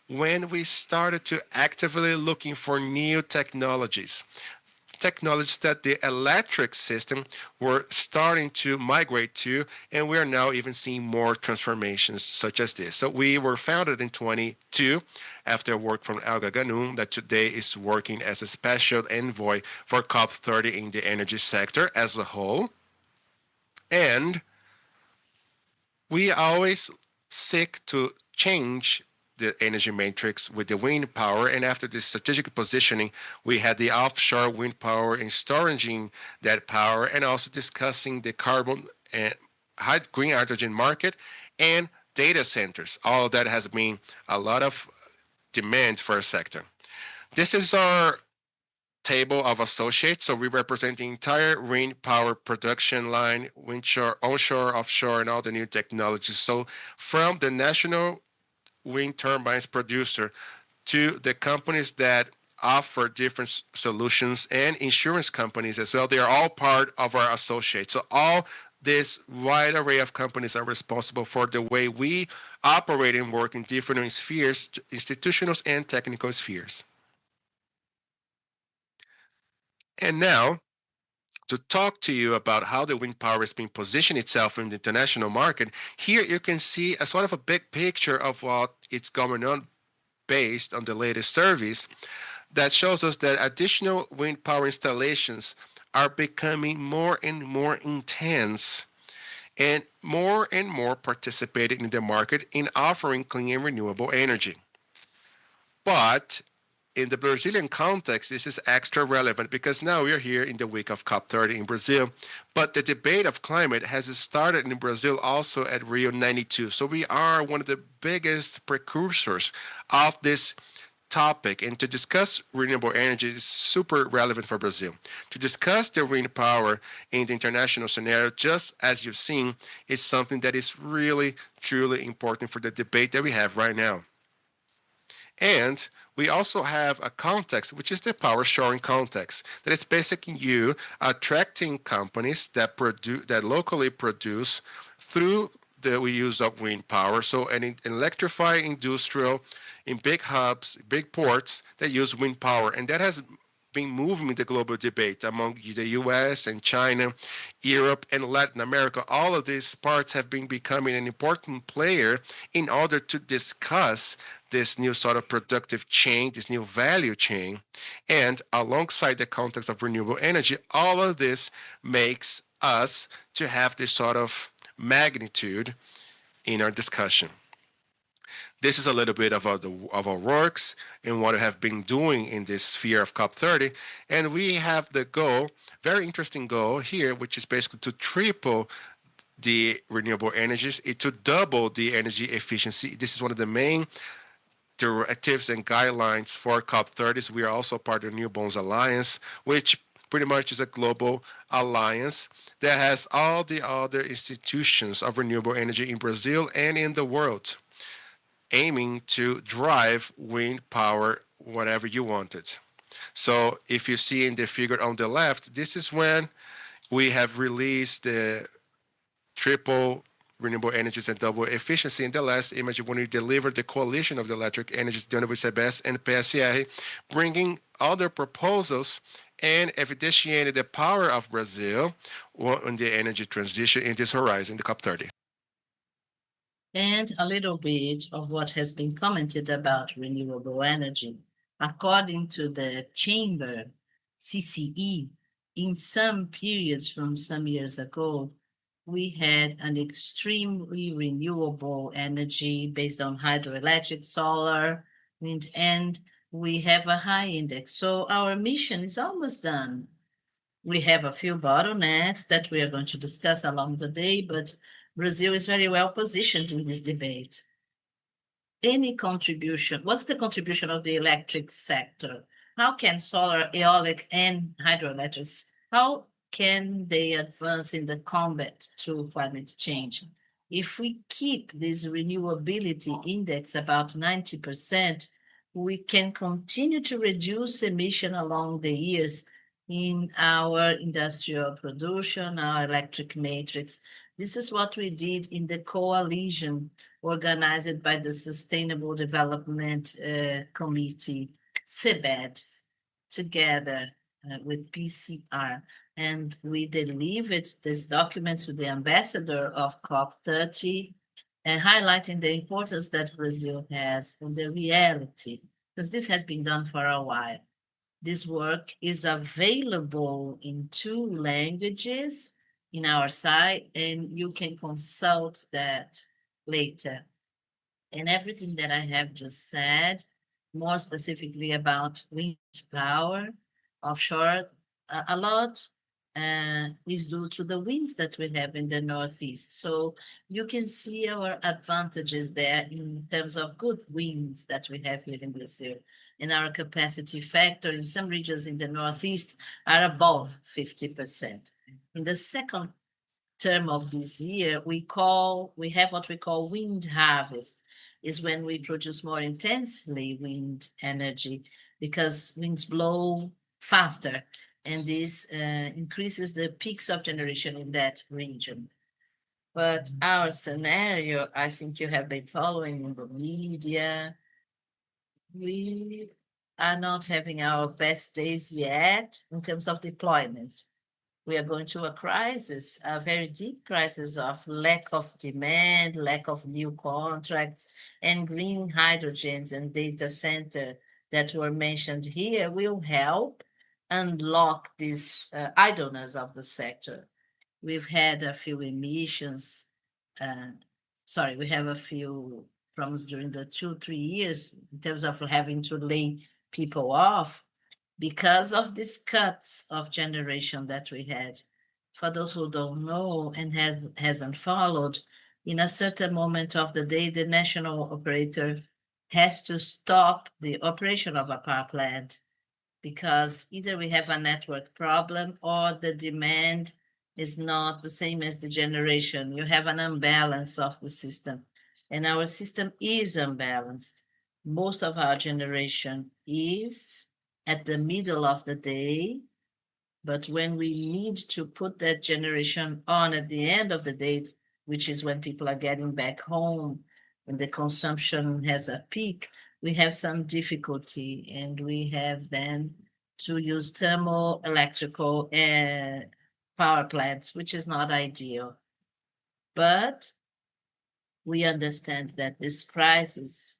when we started to actively looking for new technologies that the electric system were starting to migrate to, and we are now even seeing more transformations such as this. So we were founded in 22 after work from Elga Ganum, that today is working as a special envoy for COP30 in the energy sector as a whole. And we always seek to change the energy matrix with the wind power. And after this strategic positioning, we had the offshore wind power and storing that power, and also discussing the carbon and green hydrogen market and data centers. All of that has been a lot of demand for a sector. This is our table of associates. So we represent the entire wind power production line, windshore, onshore, offshore, and all the new technologies. So from the national wind turbines producer to the companies that offer different solutions and insurance companies as well, they are all part of our associates. So all this wide array of companies are responsible for the way we operate and work in different spheres, institutional and technical spheres. And now, to talk to you about how the wind power is being positioned itself in the international market, here you can see a sort of a big picture of what it's going on based on the latest surveys that shows us that additional wind power installations are becoming more and more intense and more participating in the market in offering clean and renewable energy. But in the Brazilian context, this is extra relevant because now we are here in the week of COP30 in Brazil. But the debate of climate has started in Brazil also at Rio 92. So we are one of the biggest precursors of this topic. And to discuss renewable energy is super relevant for Brazil. To discuss the wind power in the international scenario, just as you've seen, is something that is really, truly important for the debate that we have right now. And we also have a context, which is the power sharing context, that is basically you attracting companies that locally produce through the use of wind power. So an electrify industrial in big hubs, big ports that use wind power, and that has been moving the global debate among the US and China, Europe, and Latin America. All of these parts have been becoming an important player in order to discuss this new sort of productive chain, this new value chain. And alongside the context of renewable energy, all of this makes us to have this sort of magnitude in our discussion. This is a little bit of our works and what we have been doing in this sphere of COP30. And we have the goal, very interesting goal here, which is basically to triple the renewable energies, to double the energy efficiency. This is one of the main directives and guidelines for COP30. We are also part of the New Bonds Alliance, which pretty much is a global alliance that has all the other institutions of renewable energy in Brazil and in the world, aiming to drive wind power whatever you want it. So if you see in the figure on the left, this is when we have released the triple renewable energies and double efficiency. In the last image, when we delivered the coalition of the electric energies done with CBS and PSR, bringing other proposals and evidentiated the power of Brazil on the energy transition in this horizon, the COP30. And a little bit of what has been commented about renewable energy. According to the chamber, CCE, in some periods from some years ago, we had an extremely renewable energy based on hydroelectric, solar, wind, and we have a high index. So our mission is almost done. We have a few bottlenecks that we are going to discuss along the day, but Brazil is very well positioned in this debate. Any contribution, what's the contribution of the electric sector? How can solar, aeolic, and hydroelectrics, how can they advance in the combat to climate change? If we keep this renewability index about 90%, we can continue to reduce emission along the years in our industrial production, our electric matrix. This is what we did in the coalition organized by the Sustainable Development Committee, CBEDS, together with PCR. And we delivered this document to the ambassador of COP30 and highlighting the importance that Brazil has and the reality, because this has been done for a while. This work is available in 2 languages in our site, and you can consult that later. And everything that I have just said, more specifically about wind power, offshore, a lot is due to the winds that we have in the Northeast. So you can see our advantages there in terms of good winds that we have here in Brazil. And our capacity factor in some regions in the Northeast are above 50%. In the second term of this year, we have what we call wind harvest, is when we produce more intensely wind energy because winds blow faster, and this increases the peaks of generation in that region. But our scenario, I think you have been following in the media, we are not having our best days yet in terms of deployment. We are going through a crisis, a very deep crisis of lack of demand, lack of new contracts, and green hydrogens and data center that were mentioned here will help unlock this idleness of the sector. We've had a few emissions, we have a few problems during the 2-3 years in terms of having to lay people off, because of these cuts of generation that we had. For those who don't know and hasn't followed, in a certain moment of the day, the national operator has to stop the operation of a power plant because either we have a network problem or the demand is not the same as the generation. You have an imbalance of the system, and our system is unbalanced. Most of our generation is at the middle of the day, but when we need to put that generation on at the end of the day, which is when people are getting back home and the consumption has a peak, we have some difficulty, and we have then to use thermal electrical power plants, which is not ideal. But we understand that this crisis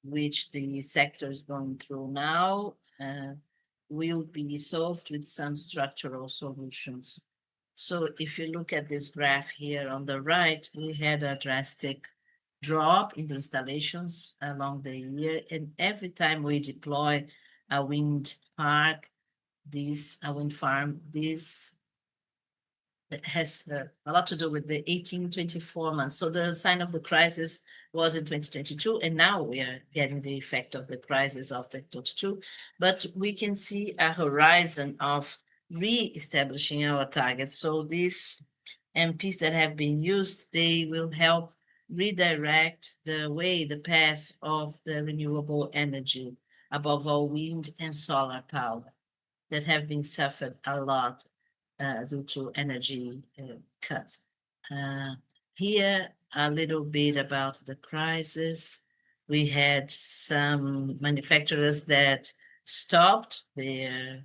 which the sector is going through now will be solved with some structural solutions. So if you look at this graph here on the right, we had a drastic drop in the installations along the year, and every time we deploy a wind park, a wind farm, this has a lot to do with the 18-24 months. So the sign of the crisis was in 2022, and now we are getting the effect of the crisis of 2022. But we can see a horizon of re-establishing our targets. So these MPs that have been used, they will help redirect the path of the renewable energy, above all wind and solar power, that have been suffered a lot due to energy cuts. Here, a little bit about the crisis. We had some manufacturers that stopped their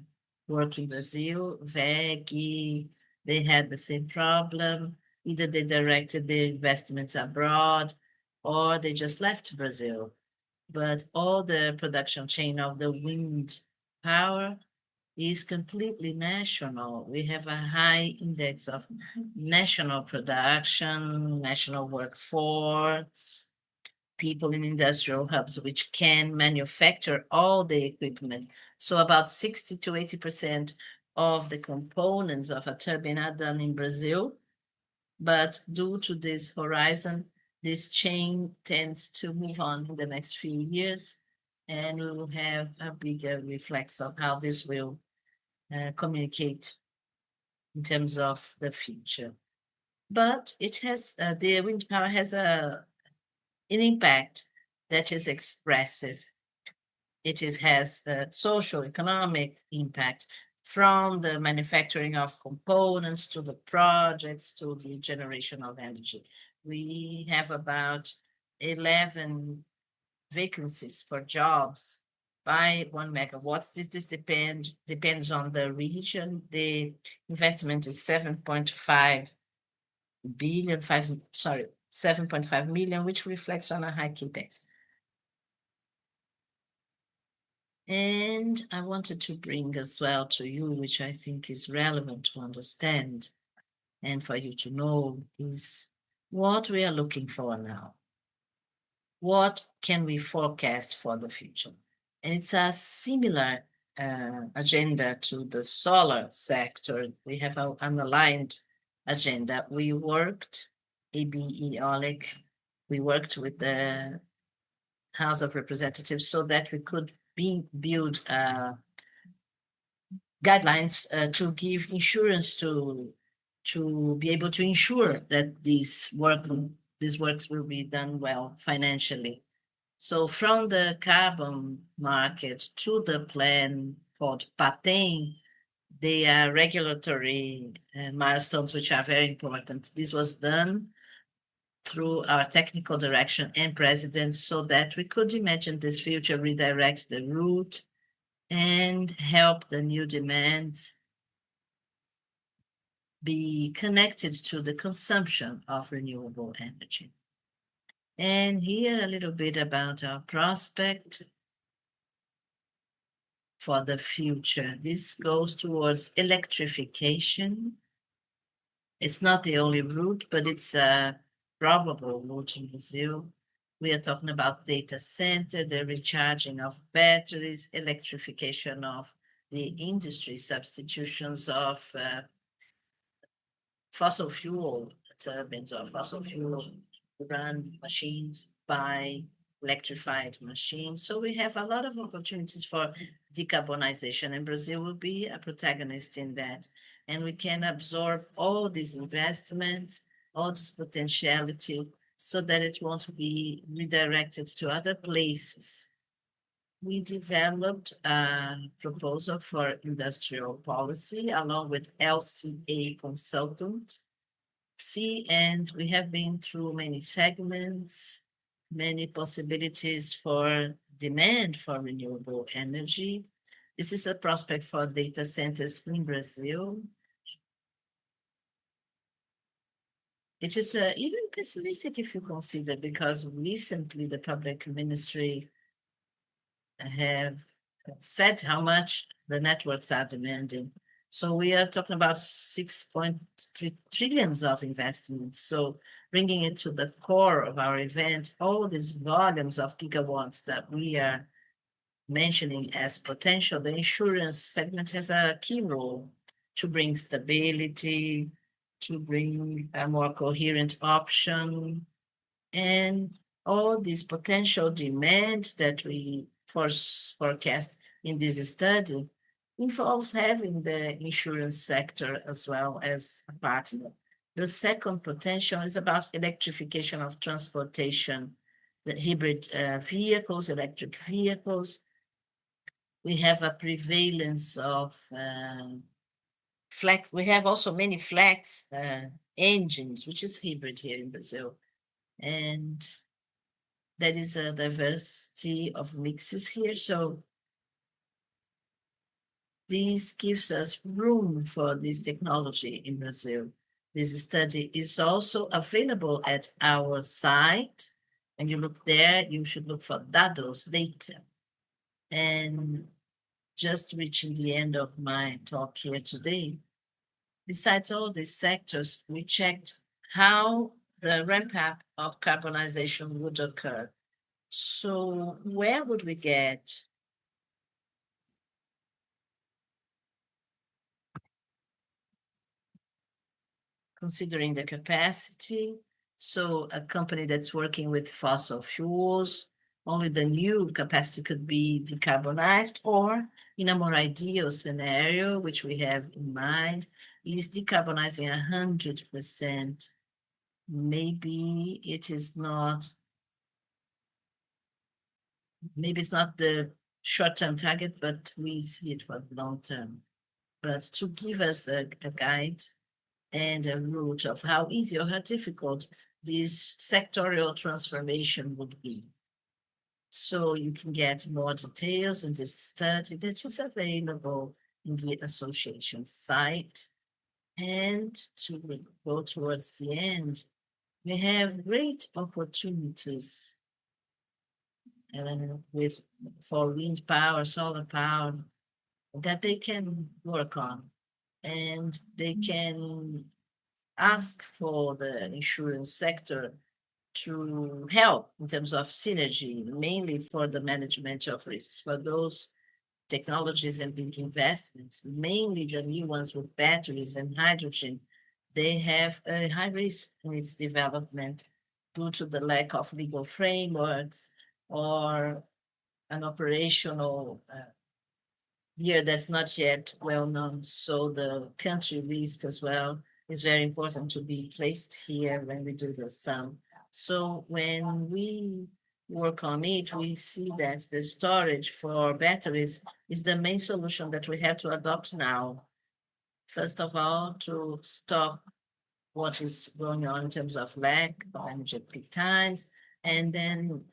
work in Brazil. WEG, they had the same problem. Either they directed their investments abroad or they just left Brazil. But all the production chain of the wind power is completely national. We have a high index of national production, national workforce, people in industrial hubs which can manufacture all the equipment. So about 60 to 80% of the components of a turbine are done in Brazil. But due to this horizon, this chain tends to move on in the next few years, and we will have a bigger reflex of how this will communicate in terms of the future. But it has the wind power has an impact that is expressive. has a social, economic impact from the manufacturing of components to the projects to the generation of energy. We have about 11 vacancies for jobs by 1 megawatts. This depends on the region. The investment is 7.5 billion, 7.5 million, which reflects on a high capex. And I wanted to bring as well to you, which I think is relevant to understand and for you to know, is what we are looking for now. What can we forecast for the future? And it's a similar agenda to the solar sector. We have an aligned agenda. We worked, AB Eolic, we worked with the House of Representatives so that we could build guidelines to give insurance to be able to ensure that these works will be done well financially. So from the carbon market to the plan called PATEM, they are regulatory milestones which are very important. This was done through our technical direction and president so that we could imagine this future, redirect the route, and help the new demands be connected to the consumption of renewable energy. And here a little bit about our prospect for the future. This goes towards electrification. It's not the only route, but it's a probable route in Brazil. We are talking about data center, the recharging of batteries, electrification of the industry, substitutions of fossil fuel turbines or fossil fuel run machines by electrified machines. So we have a lot of opportunities for decarbonization, and Brazil will be a protagonist in that. And we can absorb all these investments, all this potentiality, so that it won't be redirected to other places. We developed a proposal for industrial policy along with LCA consultant. And we have been through many segments, many possibilities for demand for renewable energy. This is a prospect for data centers in Brazil. It is even pessimistic if you consider, because recently the public ministry have said how much the networks are demanding. So we are talking about 6.3 trillions of investments. So bringing it to the core of our event, all these volumes of gigawatts that we are mentioning as potential, the insurance segment has a key role to bring stability, to bring a more coherent option, and all this potential demand that we forecast in this study involves having the insurance sector as well as a partner. The second potential is about electrification of transportation, the hybrid vehicles, electric vehicles. We have a prevalence of flex. We have also many flex engines, which is hybrid here in Brazil. And there is a diversity of mixes here. So this gives us room for this technology in Brazil. This study is also available at our site. When you look there, you should look for dados, data. And just reaching the end of my talk here today, besides all these sectors, we checked how the ramp-up of carbonization would occur. So where would we get considering the capacity? So a company that's working with fossil fuels, only the new capacity could be decarbonized, or in a more ideal scenario, which we have in mind, is decarbonizing 100%. Maybe it's not the short-term target, but we see it for the long term. But to give us a guide and a route of how easy or how difficult this sectorial transformation would be. So you can get more details in this study that is available in the association site. And to go towards the end, we have great opportunities for wind power, solar power, that they can work on. And they can ask for the insurance sector to help in terms of synergy, mainly for the management of risks, for those technologies and big investments, mainly the new ones with batteries and hydrogen. They have a high risk in its development due to the lack of legal frameworks or an operational year that's not yet well known. So the country risk as well is very important to be placed here when we do the sum. So when we work on it, we see that the storage for batteries is the main solution that we have to adopt now. First of all, to stop what is going on in terms of lack of energy at peak times, and then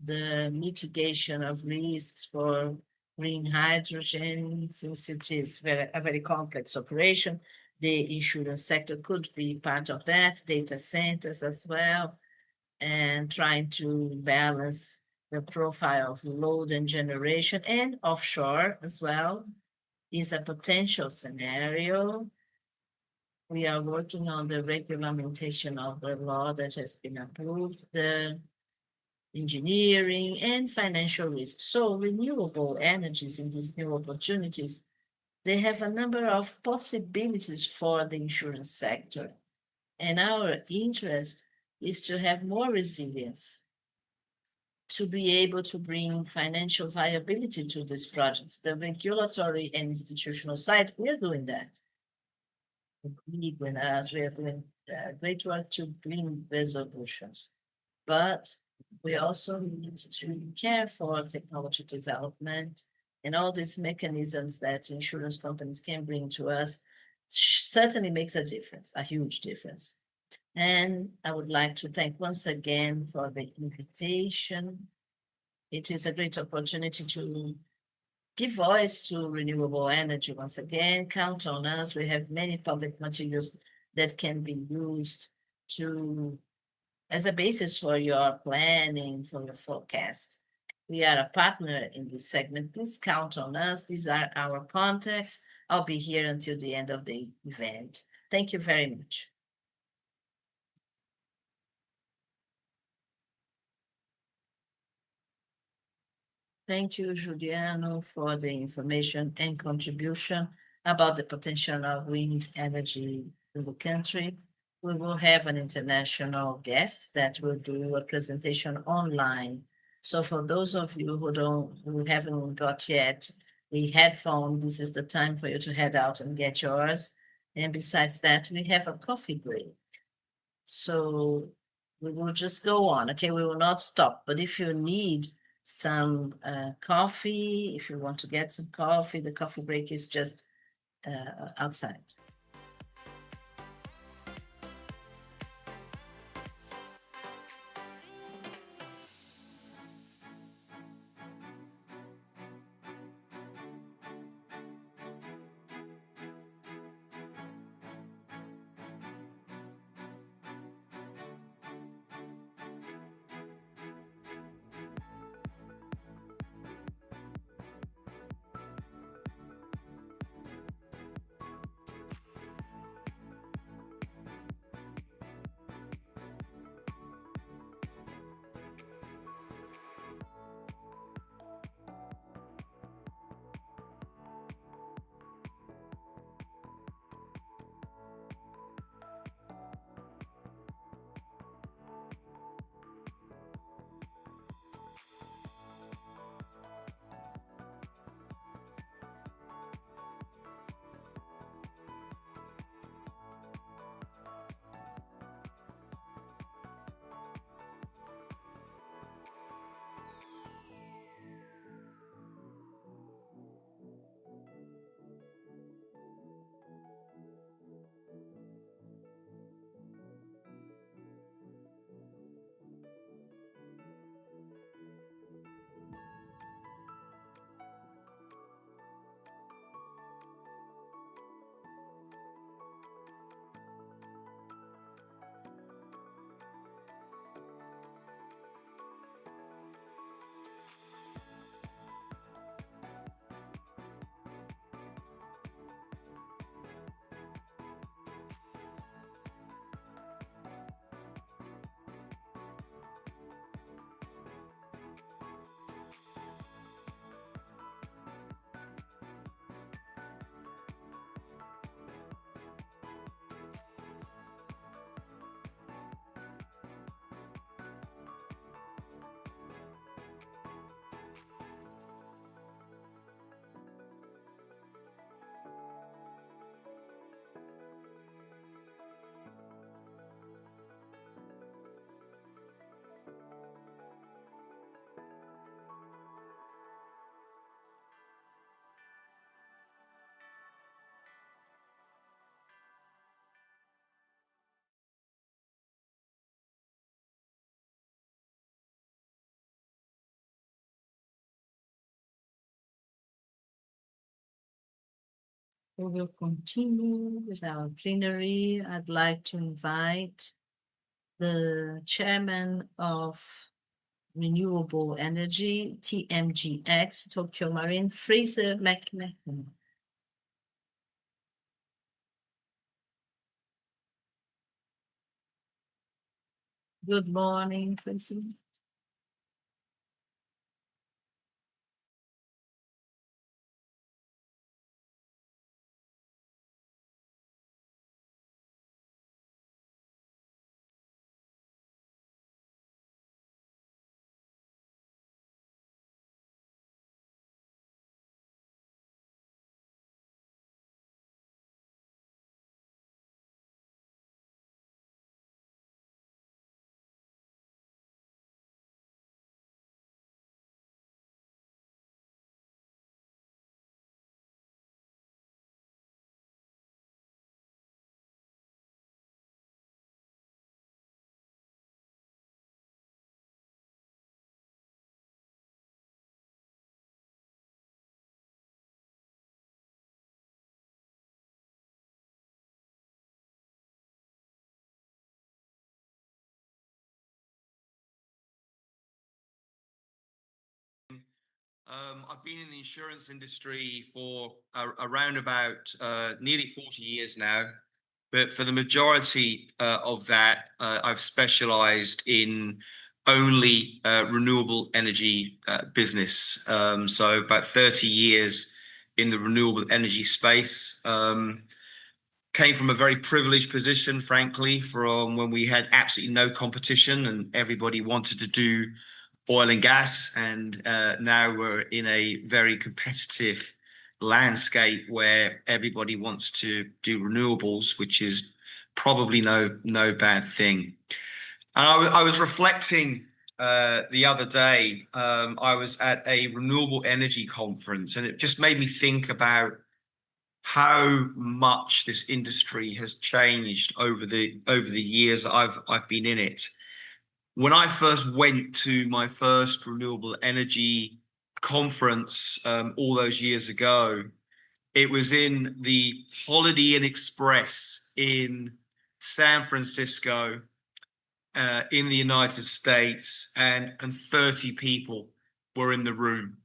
the mitigation of risks for green hydrogen, since it is a very complex operation. The insurance sector could be part of that, data centers as well, and trying to balance the profile of load and generation, and offshore as well is a potential scenario. We are working on the regulation of the law that has been approved, the engineering and financial risk. So renewable energies in these new opportunities, they have a number of possibilities for the insurance sector. And our interest is to have more resilience, to be able to bring financial viability to these projects. The regulatory and institutional side, we are doing that. Agree with us, we are doing great work to bring resolutions. But we also need to care for technology development and all these mechanisms that insurance companies can bring to us certainly makes a difference, a huge difference. And I would like to thank once again for the invitation. It is a great opportunity to give voice to renewable energy once again. Count on us. We have many public materials that can be used as a basis for your planning, for your forecast. We are a partner in this segment. Please count on us. These are our contacts. I'll be here until the end of the event. Thank you very much. Thank you, Juliano, for the information and contribution about the potential of wind energy in the country. We will have an international guest that will do a presentation online. So for those of you who haven't got yet the headphone, this is the time for you to head out and get yours. And besides that, we have a coffee break. So we will just go on. Okay, we will not stop. But if you need some coffee, if you want to get some coffee, the coffee break is just outside. We will continue with our plenary. I'd like to invite the chairman of Renewable Energy, TMGX, Tokio Marine, Fraser McMahon. Good morning, Fraser. I've been in the insurance industry for around about nearly 40 years now, but for the majority of that, I've specialized in only renewable energy business. So about 30 years in the renewable energy space. Came from a very privileged position, frankly, from when we had absolutely no competition and everybody wanted to do oil and gas, and now we're in a very competitive landscape where everybody wants to do renewables, which is probably no bad thing. And I was reflecting the other day. I was at a renewable energy conference, and it just made me think about how much this industry has changed over the years I've been in it. When I first went to my first renewable energy conference all those years ago, it was in the Holiday Inn Express in San Francisco, in the United States, and 30 people were in the room,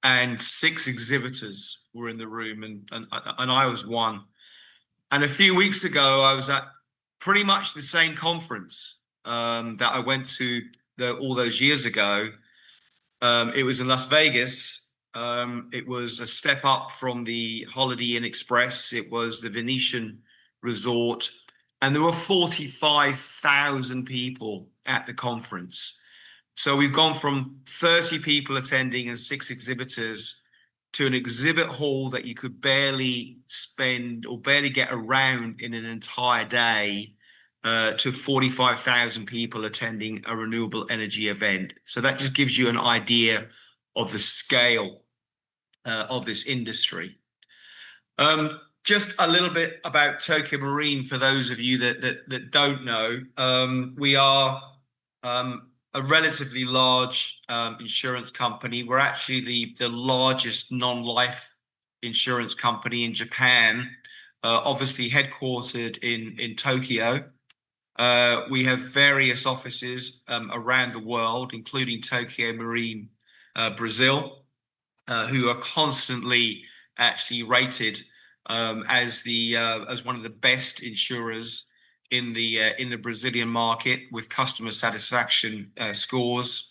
and 6 exhibitors were in the room, and I was one. And a few weeks ago, I was at pretty much the same conference that I went to all those years ago. It was in Las Vegas. It was a step up from the Holiday Inn Express. It was the Venetian Resort, and there were 45,000 people at the conference. So we've gone from 30 people attending and 6 exhibitors to an exhibit hall that you could barely spend or barely get around in an entire day, to 45,000 people attending a renewable energy event. So that just gives you an idea of the scale of this industry. Just a little bit about Tokio Marine for those of you that don't know. We are a relatively large insurance company. We're actually the largest non-life insurance company in Japan, obviously headquartered in Tokyo. We have various offices around the world, including Tokio Marine, Brazil, who are constantly actually rated as one of the best insurers in the Brazilian market with customer satisfaction scores.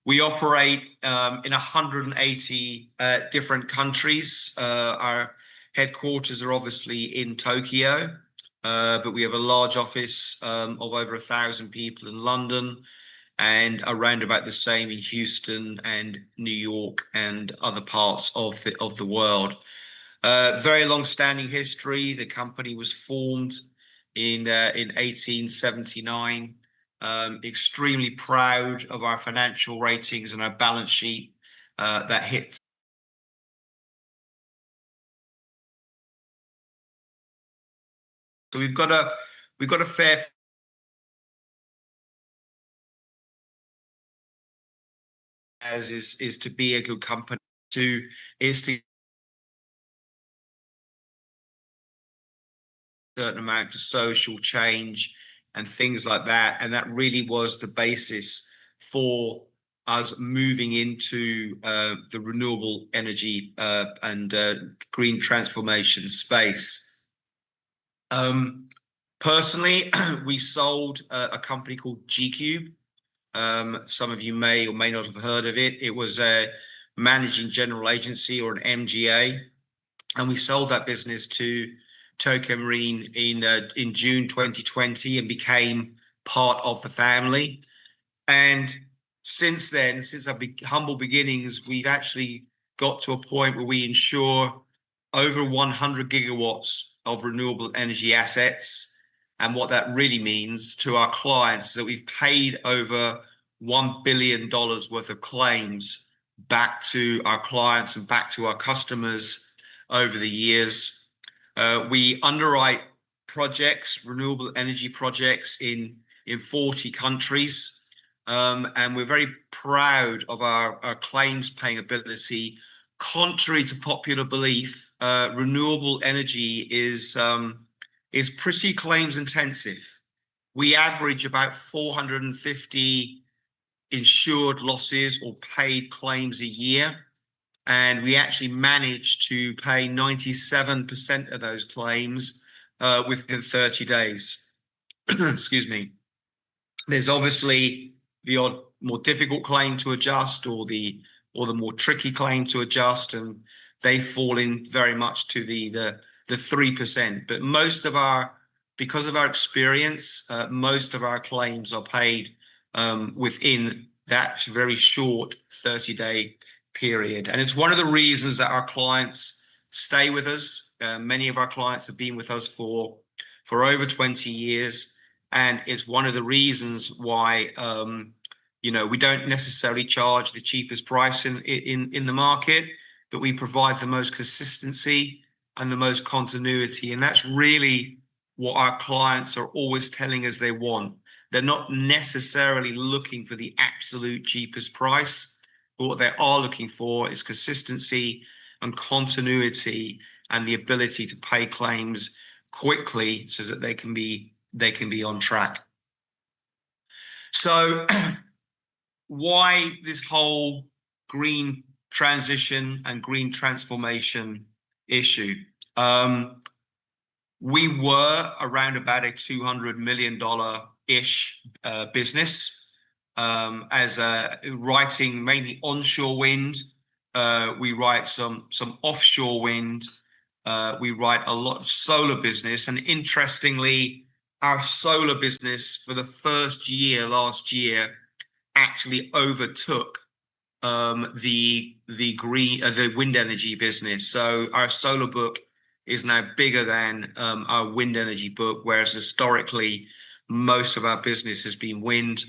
We operate in 180 different countries. Our headquarters are obviously in Tokyo, but we have a large office of over 1,000 people in London, and around about the same in Houston and New York and other parts of the world. Very long-standing history. The company was formed in 1879. Extremely proud of our financial ratings and our balance sheet that hits. So we've got a fair as is to be a good company, is to certain amount to social change and things like that. And that really was the basis for us moving into the renewable energy and green transformation space. Personally, we sold a company called GQ. Some of you may or may not have heard of it. It was a managing general agency, or an MGA, and we sold that business to Tokio Marine in June 2020 and became part of the family. And since then, since our humble beginnings, we've actually got to a point where we insure over 100 gigawatts of renewable energy assets. And what that really means to our clients is that we've paid over $1 billion worth of claims back to our clients and back to our customers over the years. We underwrite projects, renewable energy projects in 40 countries. And we're very proud of our claims paying ability. Contrary to popular belief, renewable energy is pretty claims intensive. We average about 450 insured losses or paid claims a year, and we actually managed to pay 97% of those claims within 30 days. Excuse me. There's obviously the odd more difficult claim to adjust, or the more tricky claim to adjust, and they fall in very much to the 3%. But because of our experience, most of our claims are paid within that very short 30-day period. And it's one of the reasons that our clients stay with us. Many of our clients have been with us for over 20 years. And it's one of the reasons why, we don't necessarily charge the cheapest price in the market, but we provide the most consistency and the most continuity. And that's really what our clients are always telling us they want. They're not necessarily looking for the absolute cheapest price, but what they are looking for is consistency and continuity and the ability to pay claims quickly so that they can be on track. So why this whole green transition and green transformation issue? We were around about a $200 million-ish business, as writing mainly onshore wind. We write some offshore wind. We write a lot of solar business. And interestingly, our solar business for the first year last year actually overtook the wind energy business. So our solar book is now bigger than our wind energy book, whereas historically most of our business has been wind.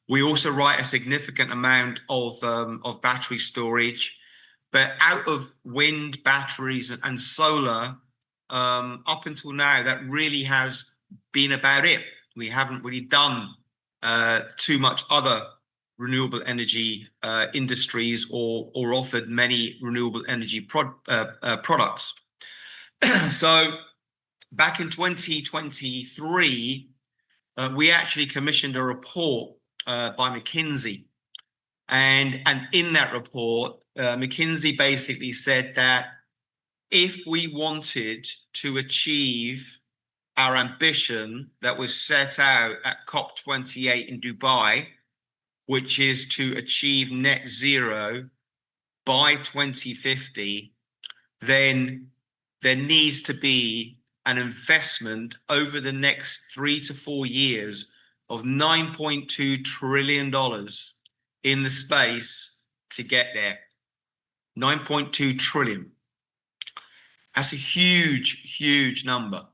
We also write a significant amount of battery storage, but out of wind, batteries, and solar, up until now, that really has been about it. We haven't really done too much other renewable energy industries or offered many renewable energy products. So back in 2023, we actually commissioned a report by McKinsey. And in that report, McKinsey basically said that if we wanted to achieve our ambition that was set out at COP28 in Dubai, which is to achieve net zero by 2050, then there needs to be an investment over the next 3 to 4 years of $9.2 trillion in the space to get there. 9.2 trillion. That's a huge, huge number.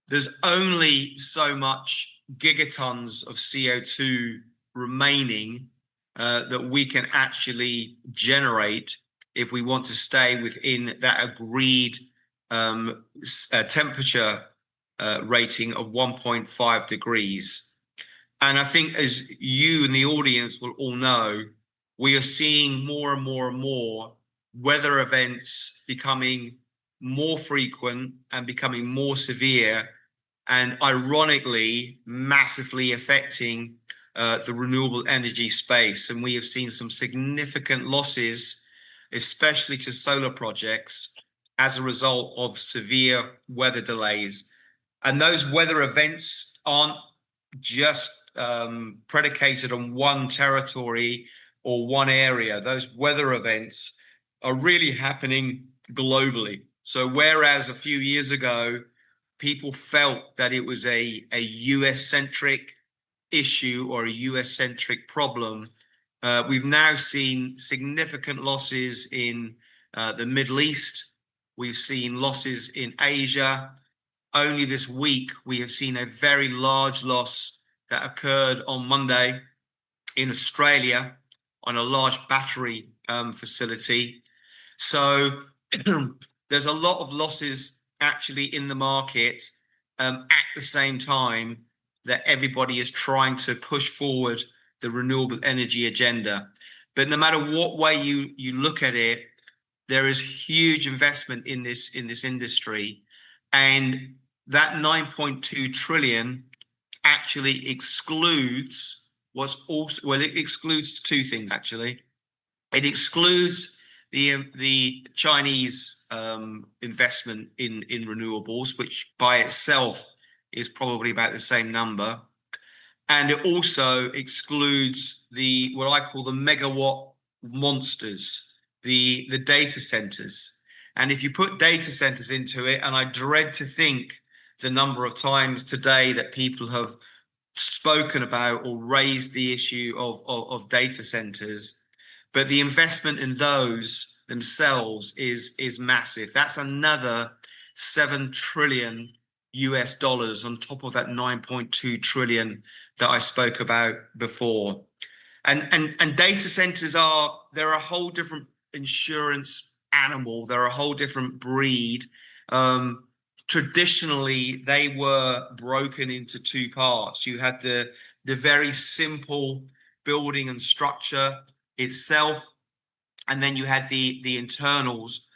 There's only so much gigatons of CO2 remaining that we can actually generate if we want to stay within that agreed temperature rating of 1.5 degrees. And I think, as you and the audience will all know, we are seeing more and more and more weather events becoming more frequent and becoming more severe, and ironically, massively affecting the renewable energy space. And we have seen some significant losses, especially to solar projects, as a result of severe weather delays. And those weather events aren't just predicated on one territory or one area. Those weather events are really happening globally. So whereas a few years ago, people felt that it was a US-centric issue or a US-centric problem, we've now seen significant losses in the Middle East. We've seen losses in Asia. Only this week, we have seen a very large loss that occurred on Monday in Australia on a large battery facility. So there's a lot of losses actually in the market at the same time that everybody is trying to push forward the renewable energy agenda. But no matter what way you look at it, there is huge investment in this industry, and that 9.2 trillion actually excludes it excludes two things actually. It excludes the Chinese investment in renewables, which by itself is probably about the same number. And it also excludes what I call the megawatt monsters, the data centers. And if you put data centers into it, and I dread to think the number of times today that people have spoken about or raised the issue of data centers, but the investment in those themselves is massive. That's another 7 trillion US dollars on top of that 9.2 trillion that I spoke about before. And data centers they're a whole different insurance animal. They're a whole different breed. Traditionally, they were broken into two parts. You had the very simple building and structure itself, and then you had the internals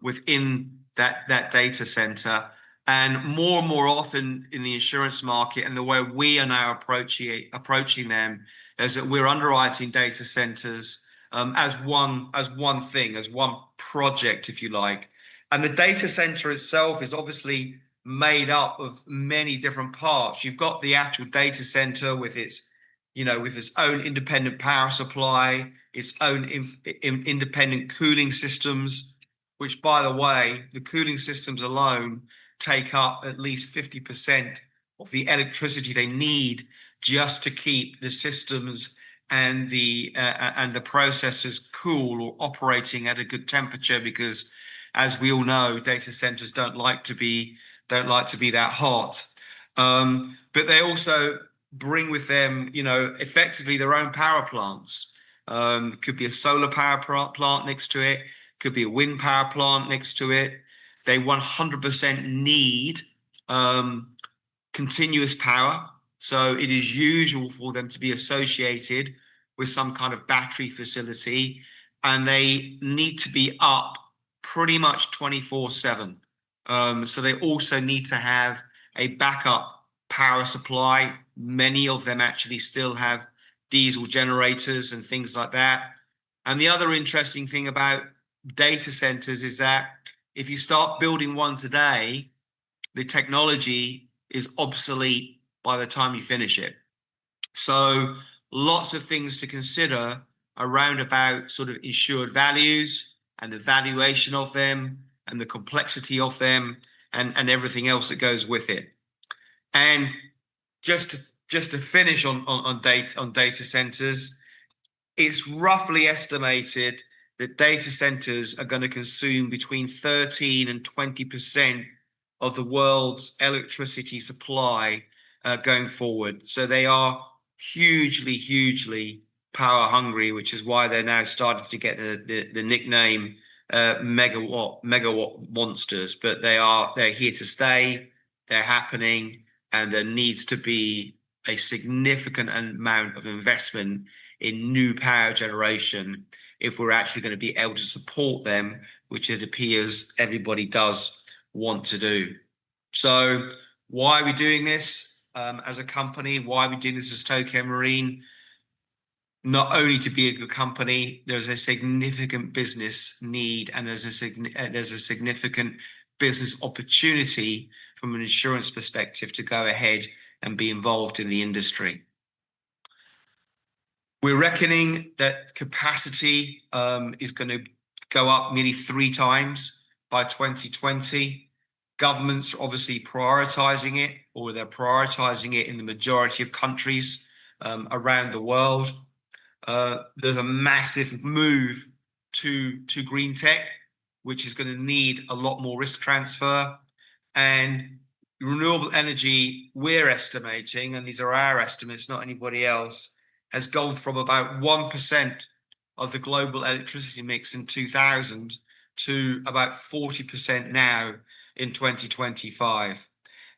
within that data center. And more often in the insurance market, and the way we are now approaching them, is that we're underwriting data centers as one thing, as one project, if you like. And the data center itself is obviously made up of many different parts. You've got the actual data center with its own independent power supply, its own independent cooling systems, which, by the way, the cooling systems alone take up at least 50% of the electricity they need just to keep the systems and the processors cool or operating at a good temperature, because, as we all know, data centers don't like to be that hot. But they also bring with them, effectively their own power plants. Could be a solar power plant next to it. Could be a wind power plant next to it. They 100% need continuous power. So it is usual for them to be associated with some kind of battery facility, and they need to be up pretty much 24/7. So they also need to have a backup power supply. Many of them actually still have diesel generators and things like that. And the other interesting thing about data centers is that if you start building one today, the technology is obsolete by the time you finish it. So lots of things to consider around about sort of insured values and the valuation of them and the complexity of them and everything else that goes with it. And just to finish on data centers, it's roughly estimated that data centers are going to consume between 13 and 20% of the world's electricity supply going forward. So they are hugely power hungry, which is why they're now starting to get the nickname megawatt monsters. But they're here to stay. They're happening, and there needs to be a significant amount of investment in new power generation if we're actually going to be able to support them which it appears everybody does want to do. So why are we doing this as a company? Why are we doing this as Tokio Marine? Not only to be a good company, there's a significant business need, and there's a significant business opportunity from an insurance perspective to go ahead and be involved in the industry. We're reckoning that capacity is going to go up nearly 3 times by 2020. Governments are obviously prioritizing it, or they're prioritizing it in the majority of countries around the world. There's a massive move to green tech, which is going to need a lot more risk transfer. And renewable energy, we're estimating, and these are our estimates, not anybody else, has gone from about 1% of the global electricity mix in 2000 to about 40% now in 2025.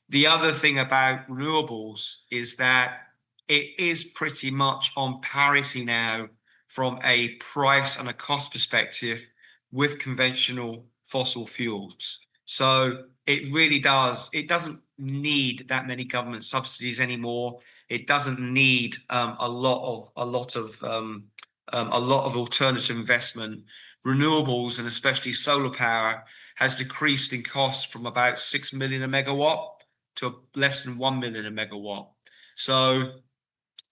The other thing about renewables is that it is pretty much on parity now from a price and a cost perspective with conventional fossil fuels. So it really does. It doesn't need that many government subsidies anymore. It doesn't need a lot of alternative investment. Renewables, and especially solar power, has decreased in cost from about 6 million a megawatt to less than 1 million a megawatt. So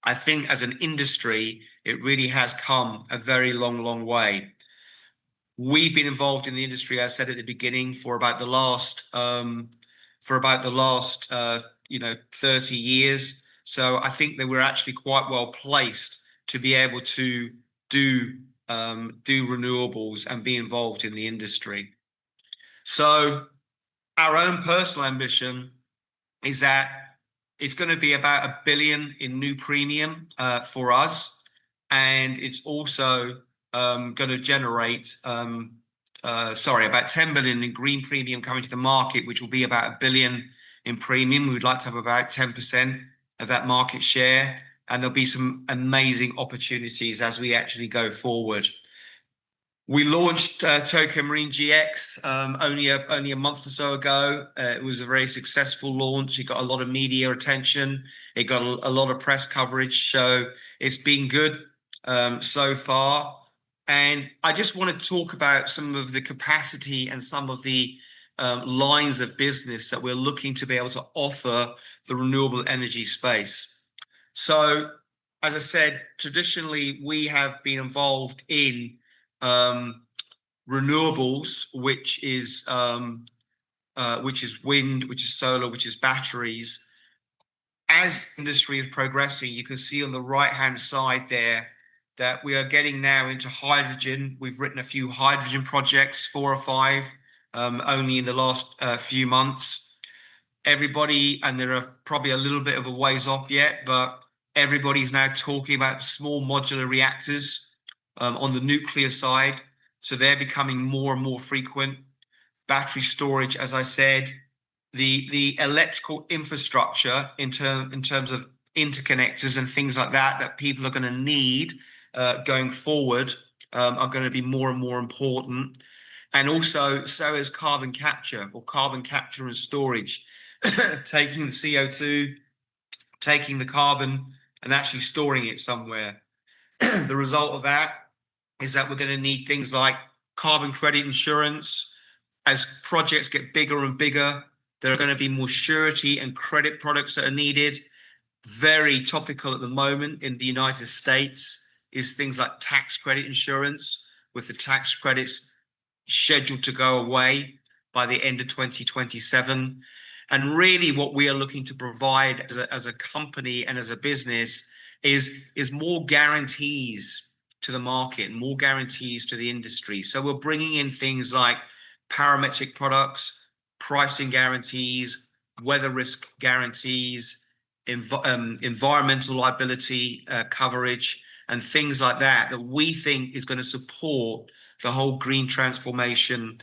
I think as an industry, it really has come a very long way. We've been involved in the industry, as I said at the beginning, for about the last 30 years. So I think that we're actually quite well placed to be able to do renewables and be involved in the industry. So our own personal ambition is that it's going to be about $1 billion in new premium for us, and it's also going to generate about 10 billion in green premium coming to the market, which will be about $1 billion in premium. We would like to have about 10% of that market share, and there'll be some amazing opportunities as we actually go forward. We launched Tokio Marine GX only a month or so ago. It was a very successful launch. It got a lot of media attention. It got a lot of press coverage. So it's been good so far. And I just want to talk about some of the capacity and some of the lines of business that we're looking to be able to offer the renewable energy space. So, as I said, traditionally, we have been involved in renewables, which is wind, which is solar, which is batteries. As industry is progressing, you can see on the right-hand side there that we are getting now into hydrogen. We've written a few hydrogen projects, 4 or 5, only in the last few months. Everybody, and there are probably a little bit of a ways off yet, but everybody's now talking about small modular reactors on the nuclear side. So they're becoming more and more frequent. Battery storage, as I said, the electrical infrastructure in terms of interconnectors and things like that people are going to need going forward are going to be more and more important. And also, so is carbon capture and storage, taking the CO2, taking the carbon and actually storing it somewhere. The result of that is that we're going to need things like carbon credit insurance. As projects get bigger and bigger, there are going to be more surety and credit products that are needed. Very topical at the moment in the United States is things like tax credit insurance, with the tax credits scheduled to go away by the end of 2027. And really what we are looking to provide as a company and as a business is more guarantees to the market, more guarantees to the industry. So we're bringing in things like parametric products, pricing guarantees, weather risk guarantees, environmental liability coverage, and things like that we think is going to support the whole green transformation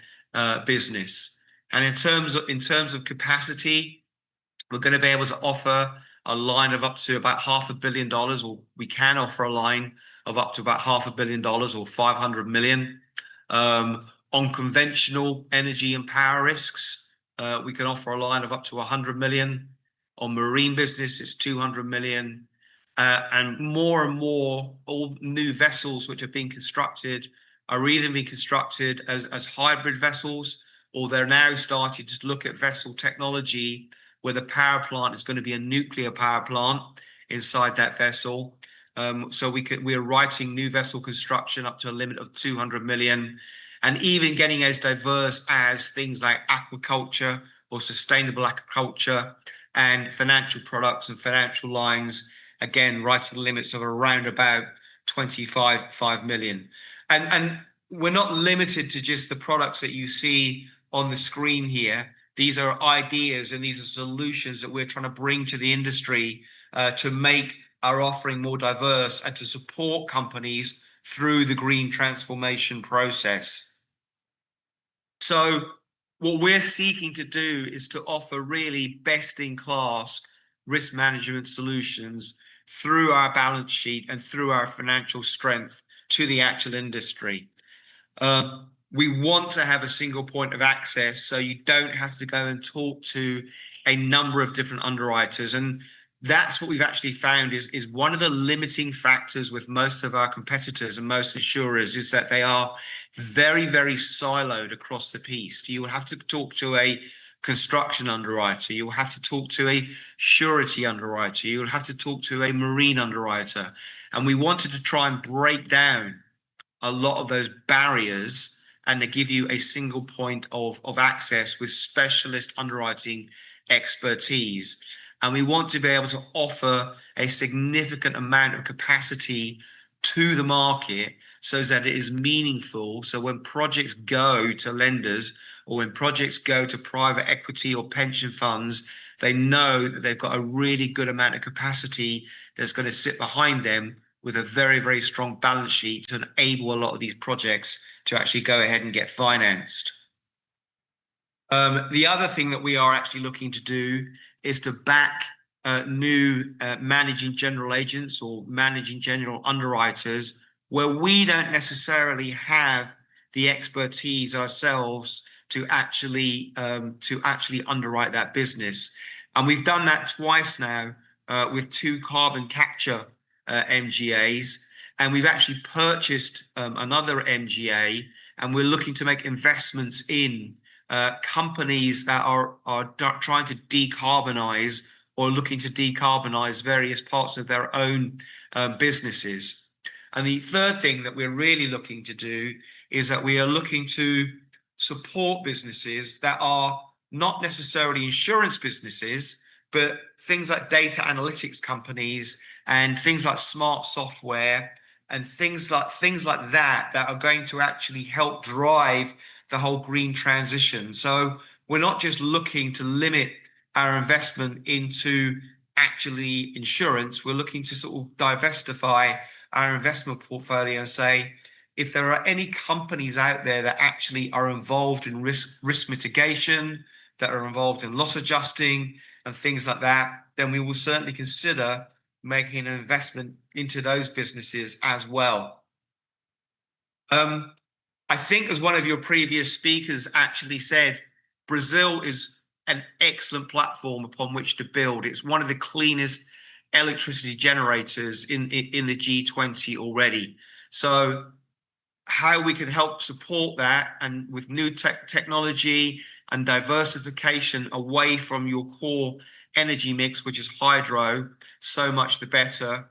business. And in terms of capacity, we're going to be able to offer a line of up to about $500 million, or we can offer a line of up to about $500 million or 500 million. On conventional energy and power risks, we can offer a line of up to 100 million. On marine business, it's 200 million. And more, all new vessels which are being constructed are either being constructed as hybrid vessels, or they're now starting to look at vessel technology where the power plant is going to be a nuclear power plant inside that vessel. So we're writing new vessel construction up to a limit of 200 million, and even getting as diverse as things like aquaculture or sustainable aquaculture and financial products and financial lines, again, writing limits of around about 25 million. And we're not limited to just the products that you see on the screen here. These are ideas and these are solutions that we're trying to bring to the industry to make our offering more diverse and to support companies through the green transformation process. So what we're seeking to do is to offer really best-in-class risk management solutions through our balance sheet and through our financial strength to the actual industry. We want to have a single point of access, so you don't have to go and talk to a number of different underwriters. And that's what we've actually found is one of the limiting factors with most of our competitors and most insurers, is that they are very, very siloed across the piece. You will have to talk to a construction underwriter, you will have to talk to a surety underwriter, you will have to talk to a marine underwriter. And we wanted to try and break down a lot of those barriers and to give you a single point of access with specialist underwriting expertise. And we want to be able to offer a significant amount of capacity to the market so that it is meaningful. So when projects go to lenders or when projects go to private equity or pension funds, they know that they've got a really good amount of capacity that's going to sit behind them with a very, very strong balance sheet to enable a lot of these projects to actually go ahead and get financed. The other thing that we are actually looking to do is to back new managing general agents or managing general underwriters where we don't necessarily have the expertise ourselves to actually underwrite that business. And we've done that twice now with 2 carbon capture MGAs, and we've actually purchased another MGA, and we're looking to make investments in companies that are trying to decarbonize or looking to decarbonize various parts of their own businesses. And the third thing that we're really looking to do is that we are looking to support businesses that are not necessarily insurance businesses, but things like data analytics companies and things like smart software and things like that are going to actually help drive the whole green transition. So we're not just looking to limit our investment into actually insurance. We're looking to sort of diversify our investment portfolio and say, if there are any companies out there that actually are involved in risk mitigation, that are involved in loss adjusting and things like that, then we will certainly consider making an investment into those businesses as well. I think, as one of your previous speakers actually said, Brazil is an excellent platform upon which to build. It's one of the cleanest electricity generators in the G20 already. So how we can help support that, and with new technology and diversification away from your core energy mix, which is hydro, so much the better.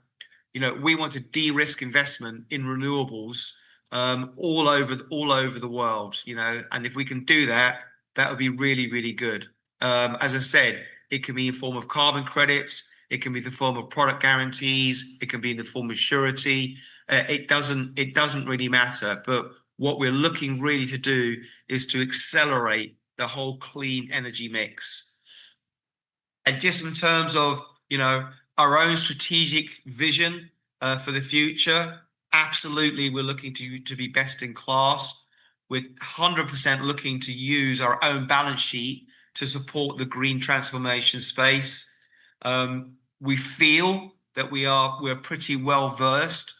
You know, we want to de-risk investment in renewables all over the world, you know, and if we can do that, that would be really, really good. As I said, it can be in form of carbon credits, it can be in the form of product guarantees, it can be in the form of surety. It doesn't really matter. But what we're looking really to do is to accelerate the whole clean energy mix. And just in terms of, you know, our own strategic vision for the future, absolutely, we're looking to be best in class. We're 100% looking to use our own balance sheet to support the green transformation space. We feel that we're pretty well versed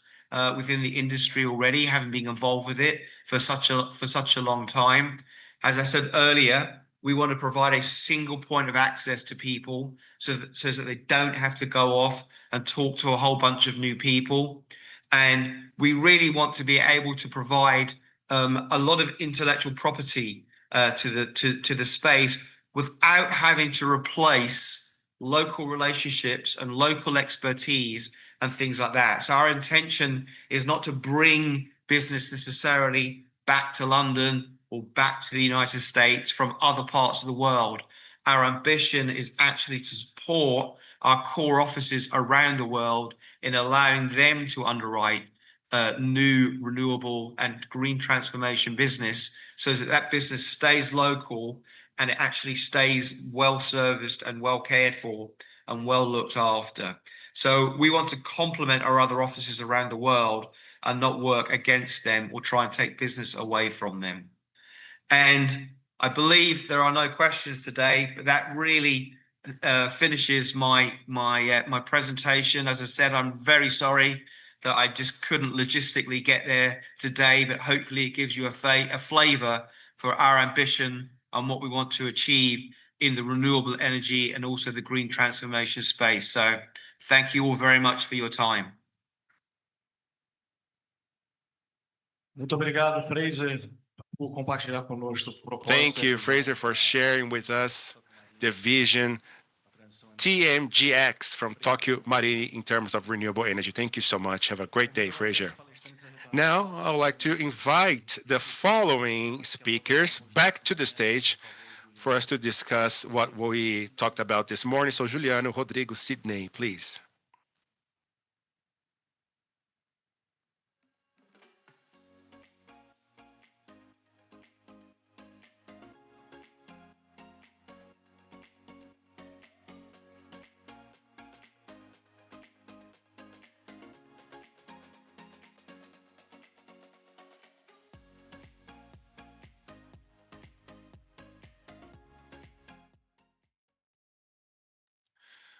within the industry already, having been involved with it for such a long time. As I said earlier, we want to provide a single point of access to people so that they don't have to go off and talk to a whole bunch of new people. And we really want to be able to provide a lot of intellectual property to the space without having to replace local relationships and local expertise and things like that. So our intention is not to bring business necessarily back to London or back to the United States from other parts of the world. Our ambition is actually to support our core offices around the world in allowing them to underwrite new renewable and green transformation business so that business stays local and it actually stays well serviced and well cared for and well looked after. So we want to complement our other offices around the world and not work against them or try and take business away from them. And I believe there are no questions today, but that really finishes my presentation. As I said, I'm very sorry that I just couldn't logistically get there today, but hopefully it gives you a flavor for our ambition and what we want to achieve in the renewable energy and also the green transformation space. So thank you all very much for your time. Muito obrigado, Fraser, por compartilhar conosco o propósito. Thank you, Fraser, for sharing with us the vision TMGX from Tokio Marine in terms of renewable energy. Thank you so much. Have a great day, Fraser. Now, I would like to invite the following speakers back to the stage for us to discuss what we talked about this morning. So, Juliano, Rodrigo, Sidney, please.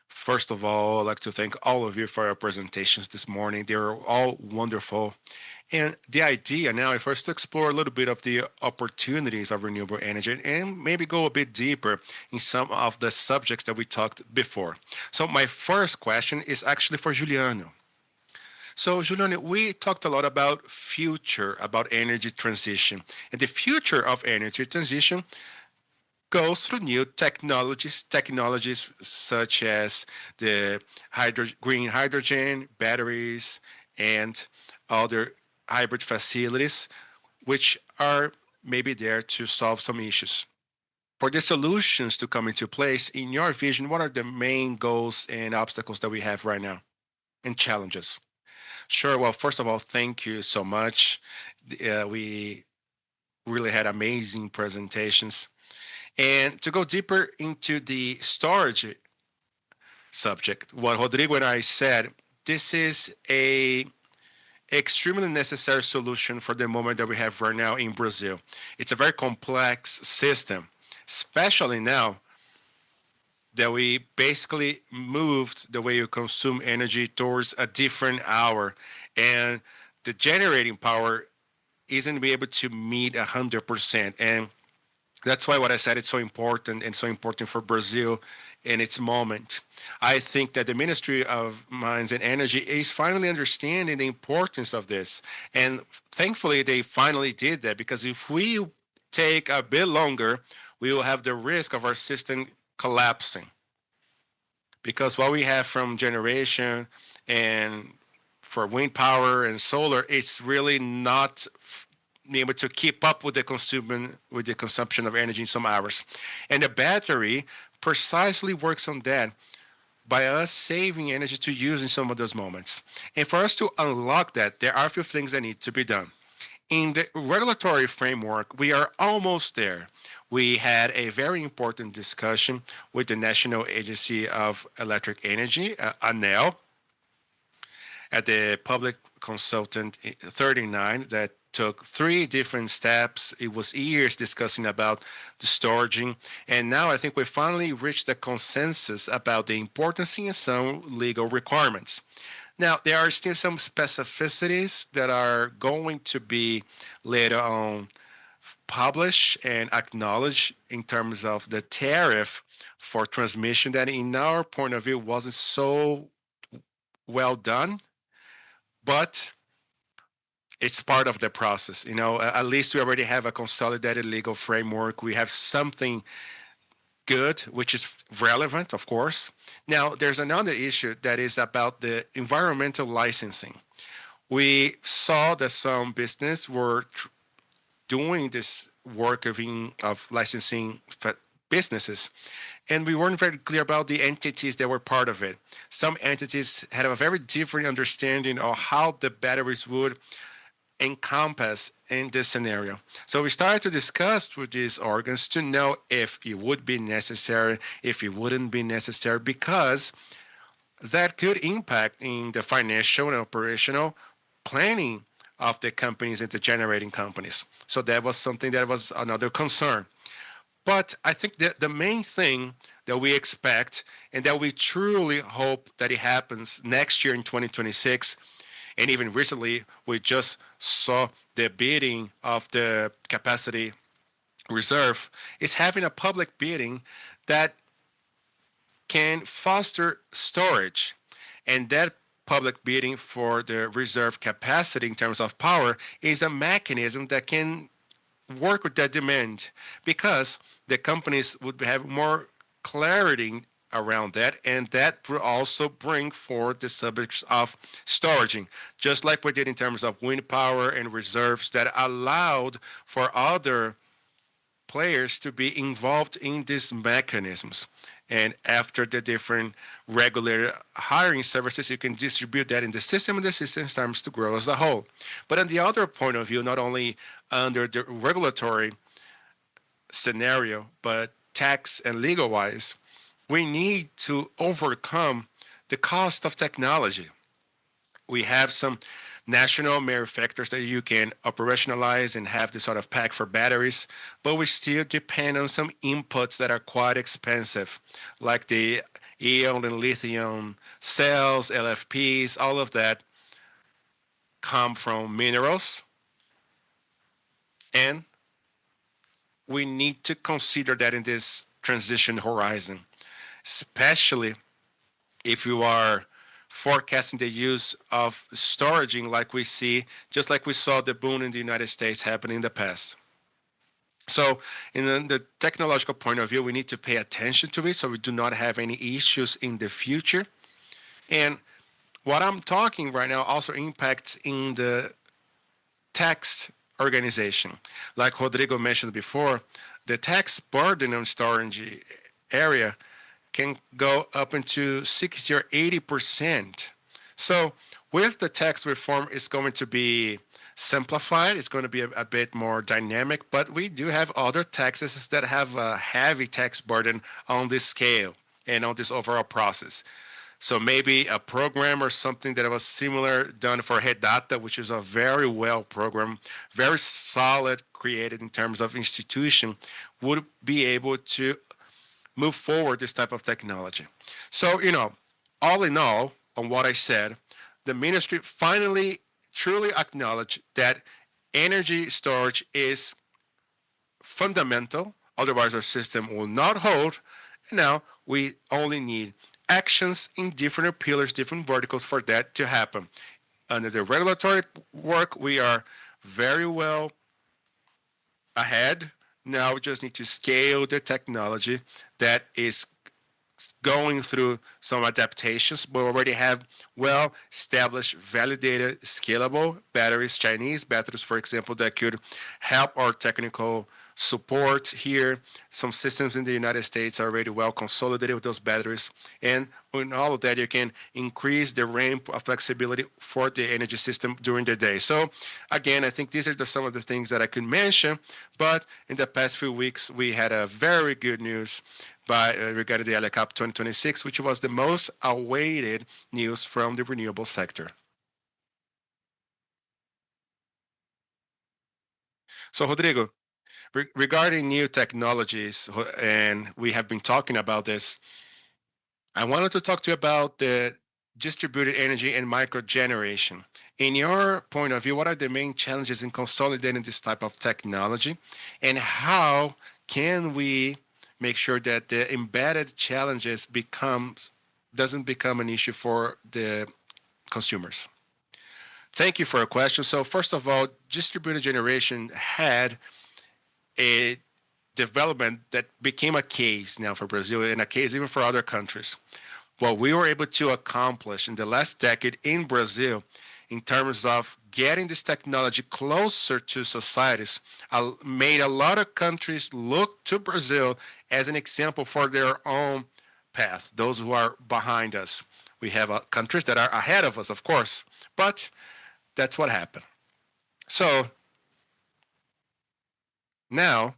First of all, I'd like to thank all of you for your presentations this morning. They were all wonderful. And the idea now is for us to explore a little bit of the opportunities of renewable energy and maybe go a bit deeper in some of the subjects that we talked before. So my first question is actually for Juliano. So Juliano, we talked a lot about energy transition. And the future of energy transition goes through new technologies such as the green hydrogen, batteries, and other hybrid facilities, which are maybe there to solve some issues. For the solutions to come into place, in your vision, what are the main goals and obstacles that we have right now and challenges? Sure. Well, first of all, thank you so much. We really had amazing presentations. And to go deeper into the storage subject, what Rodrigo and I said, this is a extremely necessary solution for the moment that we have right now in Brazil. It's a very complex system, especially now that we basically moved the way you consume energy towards a different hour. And the generating power isn't be able to meet 100%. And that's why what I said, it's so important and so important for Brazil in its moment. I think that the Ministry of Mines and Energy is finally understanding the importance of this. And thankfully, they finally did that, because if we take a bit longer, we will have the risk of our system collapsing. Because what we have from generation and for wind power and solar, it's really not able to keep up with the consumption of energy in some hours. And the battery precisely works on that by us saving energy to use in some of those moments. And for us to unlock that, there are a few things that need to be done. In the regulatory framework, we are almost there. We had a very important discussion with the National Agency of Electric Energy, ANEEL, at the Public Consultant 39 that took 3 different steps. It was years discussing about the storaging. And now I think we finally reached a consensus about the importance and some legal requirements. Now, there are still some specificities that are going to be later on published and acknowledged in terms of the tariff for transmission that, in our point of view, wasn't so well done, but it's part of the process. At least we already have a consolidated legal framework. We have something good, which is relevant, of course. Now, there's another issue that is about the environmental licensing. We saw that some business were doing this work of licensing businesses, and we weren't very clear about the entities that were part of it. Some entities had a very different understanding of how the batteries would encompass in this scenario. So we started to discuss with these organs to know if it would be necessary, if it wouldn't be necessary, because that could impact in the financial and operational planning of the companies and the generating companies. So that was something that was another concern. But I think that the main thing that we expect and that we truly hope that it happens next year in 2026, and even recently, we just saw the bidding of the capacity reserve, is having a public bidding that can foster storage. And that public bidding for the reserve capacity in terms of power is a mechanism that can work with that demand, because the companies would have more clarity around that, and that will also bring forward the subjects of storaging, just like we did in terms of wind power and reserves that allowed for other players to be involved in these mechanisms. And after the different regulated hiring services, you can distribute that in the system, and the system starts to grow as a whole. But on the other point of view, not only under the regulatory scenario, but tax and legal wise, we need to overcome the cost of technology. We have some national manufacturers that you can operationalize and have this sort of pack for batteries, but we still depend on some inputs that are quite expensive, like the ion and lithium cells, LFPs, all of that come from minerals. And we need to consider that in this transition horizon, especially if you are forecasting the use of storaging like we see, just like we saw the boom in the United States happen in the past. So in the technological point of view, we need to pay attention to it so we do not have any issues in the future. And what I'm talking right now also impacts in the tax organization. Like Rodrigo mentioned before, the tax burden on storage area can go up into 60 or 80%. So with the tax reform, it's going to be simplified. It's going to be a bit more dynamic, but we do have other taxes that have a heavy tax burden on this scale and on this overall process. So maybe a program or something that was similar done for Redata, which is a very well program, very solid, created in terms of institution, would be able to move forward this type of technology. So, all in all, on what I said, the ministry finally truly acknowledged that energy storage is fundamental, otherwise our system will not hold. And now we only need actions in different pillars, different verticals for that to happen. Under the regulatory work, we are very well ahead. Now we just need to scale the technology that is going through some adaptations, but we already have well-established, validated, scalable batteries, Chinese batteries, for example, that could help our technical support here. Some systems in the United States are already well consolidated with those batteries. And in all of that, you can increase the range of flexibility for the energy system during the day. So again, I think these are some of the things that I could mention. But in the past few weeks, we had a very good news regarding the COP 2026, which was the most awaited news from the renewable sector. So, Rodrigo, regarding new technologies, and we have been talking about this, I wanted to talk to you about the distributed energy and micro generation. In your point of view, what are the main challenges in consolidating this type of technology, and how can we make sure that the embedded challenges doesn't become an issue for the consumers? Thank you for your question. So first of all, distributed generation had a development that became a case now for Brazil and a case even for other countries. What we were able to accomplish in the last decade in Brazil in terms of getting this technology closer to societies made a lot of countries look to Brazil as an example for their own path, those who are behind us. We have countries that are ahead of us, of course, but that's what happened. So now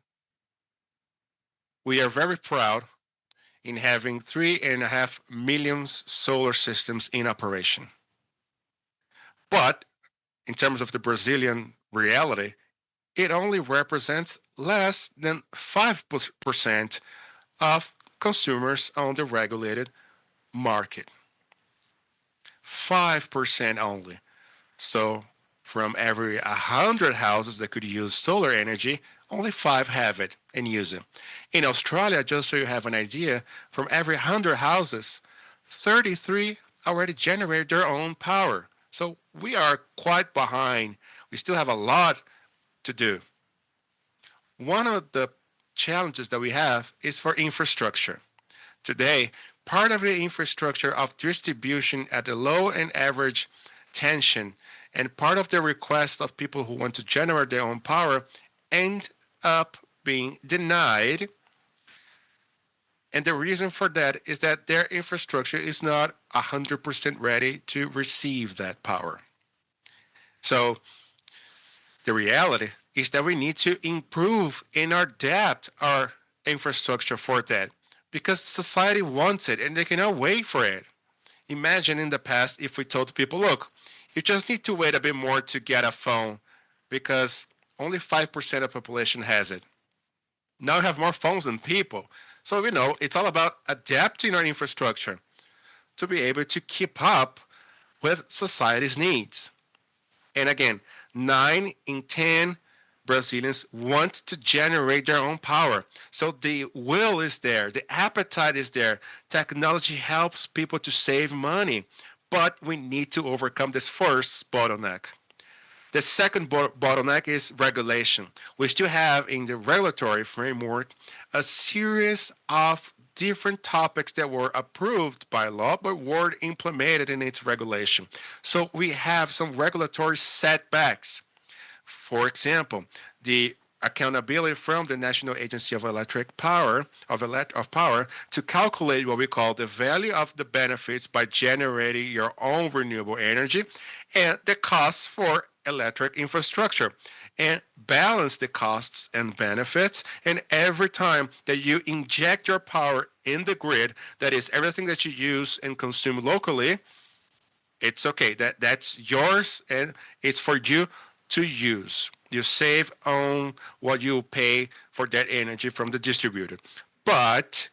we are very proud in having 3.5 million solar systems in operation. But in terms of the Brazilian reality, it only represents less than 5% of consumers on the regulated market. 5% only. So from every 100 houses that could use solar energy, only 5 have it and use it. In Australia, just so you have an idea, from every 100 houses, 33 already generate their own power. So we are quite behind. We still have a lot to do. One of the challenges that we have is for infrastructure. Today, part of the infrastructure of distribution at the low and average tension and part of the request of people who want to generate their own power end up being denied. And the reason for that is that their infrastructure is not 100% ready to receive that power. So the reality is that we need to improve and adapt our infrastructure for that because society wants it and they cannot wait for it. Imagine in the past if we told people, look, you just need to wait a bit more to get a phone because only 5% of the population has it. Now we have more phones than people. So, it's all about adapting our infrastructure to be able to keep up with society's needs. And again, 9 in 10 Brazilians want to generate their own power. So the will is there, the appetite is there. Technology helps people to save money, but we need to overcome this first bottleneck. The second bottleneck is regulation. We still have in the regulatory framework a series of different topics that were approved by law but weren't implemented in its regulation. So we have some regulatory setbacks. For example, the accountability from the National Agency of Electric Power of Power to calculate what we call the value of the benefits by generating your own renewable energy and the costs for electric infrastructure and balance the costs and benefits. And every time that you inject your power in the grid, that is everything that you use and consume locally, it's okay. That's yours and it's for you to use. You save on what you pay for that energy from the distributor. But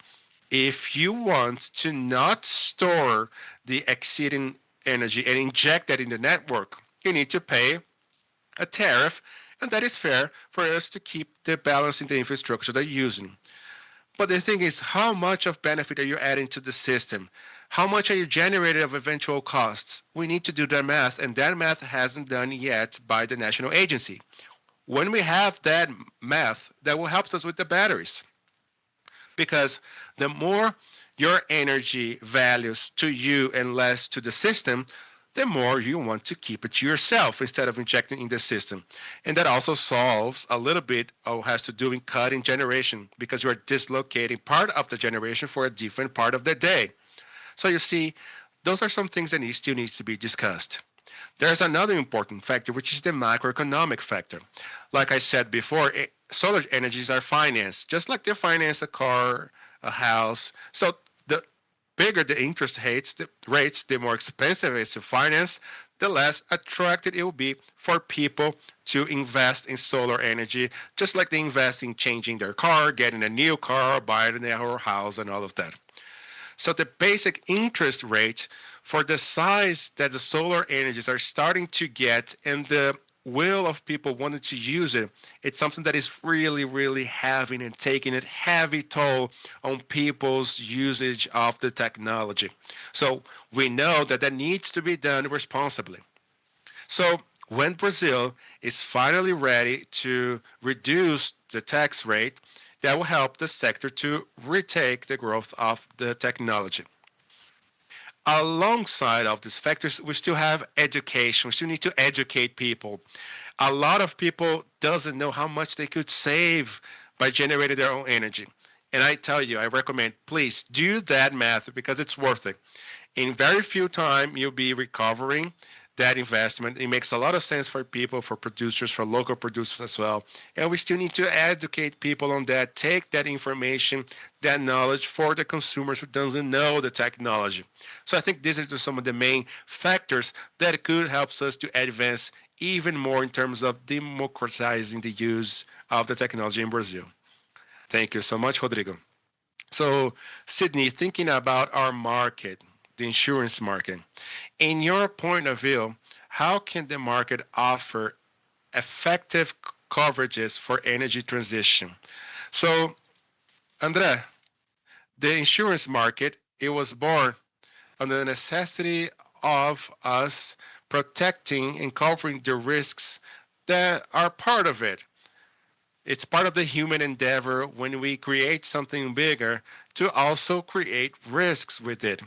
if you want to not store the exceeding energy and inject that in the network, you need to pay a tariff, and that is fair for us to keep the balance in the infrastructure that you're using. But the thing is, how much of benefit are you adding to the system? How much are you generating of eventual costs? We need to do that math, and that math hasn't done yet by the national agency. When we have that math, that will help us with the batteries. Because the more your energy values to you and less to the system, the more you want to keep it to yourself instead of injecting in the system. And that also solves a little bit of has to do with cutting generation because you are dislocating part of the generation for a different part of the day. So you see, those are some things that still needs to be discussed. There's another important factor, which is the macroeconomic factor. Like I said before, solar energies are financed, just like they finance a car, a house. So the bigger the interest rates, the more expensive it is to finance, the less attractive it will be for people to invest in solar energy, just like they invest in changing their car, getting a new car, buying their house, and all of that. So the basic interest rate for the size that the solar energies are starting to get and the will of people wanting to use it, it's something that is really, really having and taking a heavy toll on people's usage of the technology. So we know that that needs to be done responsibly. So when Brazil is finally ready to reduce the tax rate, that will help the sector to retake the growth of the technology. Alongside of these factors, we still have education. We still need to educate people. A lot of people doesn't know how much they could save by generating their own energy. And I tell you, I recommend, please do that math because it's worth it. In very few time, you'll be recovering that investment. It makes a lot of sense for people, for producers, for local producers as well. And we still need to educate people on that, take that information, that knowledge for the consumers who doesn't know the technology. So I think these are just some of the main factors that could help us to advance even more in terms of democratizing the use of the technology in Brazil. Thank you so much, Rodrigo. So, Sydney, thinking about our market, the insurance market, in your point of view, how can the market offer effective coverages for energy transition? So, André, the insurance market, it was born on the necessity of us protecting and covering the risks that are part of it. It's part of the human endeavor when we create something bigger to also create risks with it.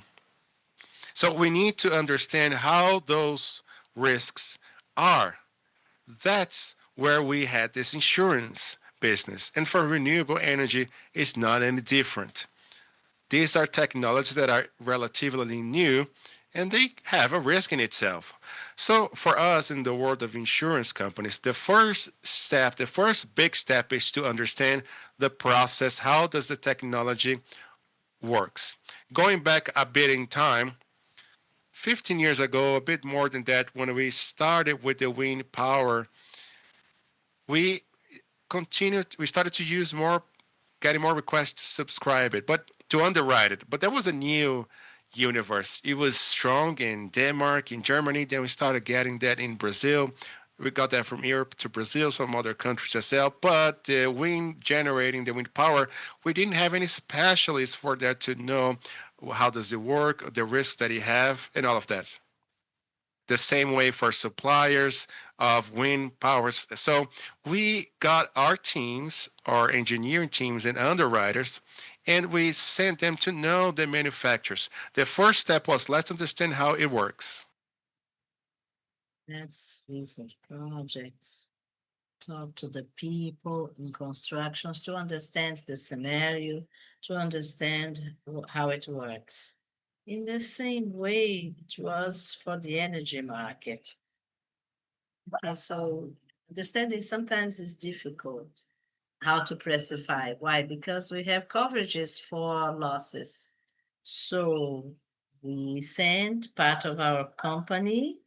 So we need to understand how those risks are. That's where we had this insurance business. And for renewable energy, it's not any different. These are technologies that are relatively new and they have a risk in itself. So for us in the world of insurance companies, the first step, the first big step is to understand the process. How does the technology works? Going back a bit in time, 15 years ago, a bit more than that, when we started with the wind power, we we started to use more, getting more requests to subscribe it, but to underwrite it. But that was a new universe. It was strong in Denmark, in Germany. Then we started getting that in Brazil. We got that from Europe to Brazil, some other countries as well. But the wind generating, the wind power, we didn't have any specialists for that to know how does it work, the risks that you have, and all of that. The same way for suppliers of wind powers. So we got our teams, our engineering teams and underwriters, and we sent them to know the manufacturers. The first step was let's understand how it works. Let's visit projects, talk to the people in constructions to understand the scenario, to understand how it works. In the same way, it was for the energy market. So understanding sometimes is difficult how to specify. Why? Because we have coverages for losses. So we send part of our company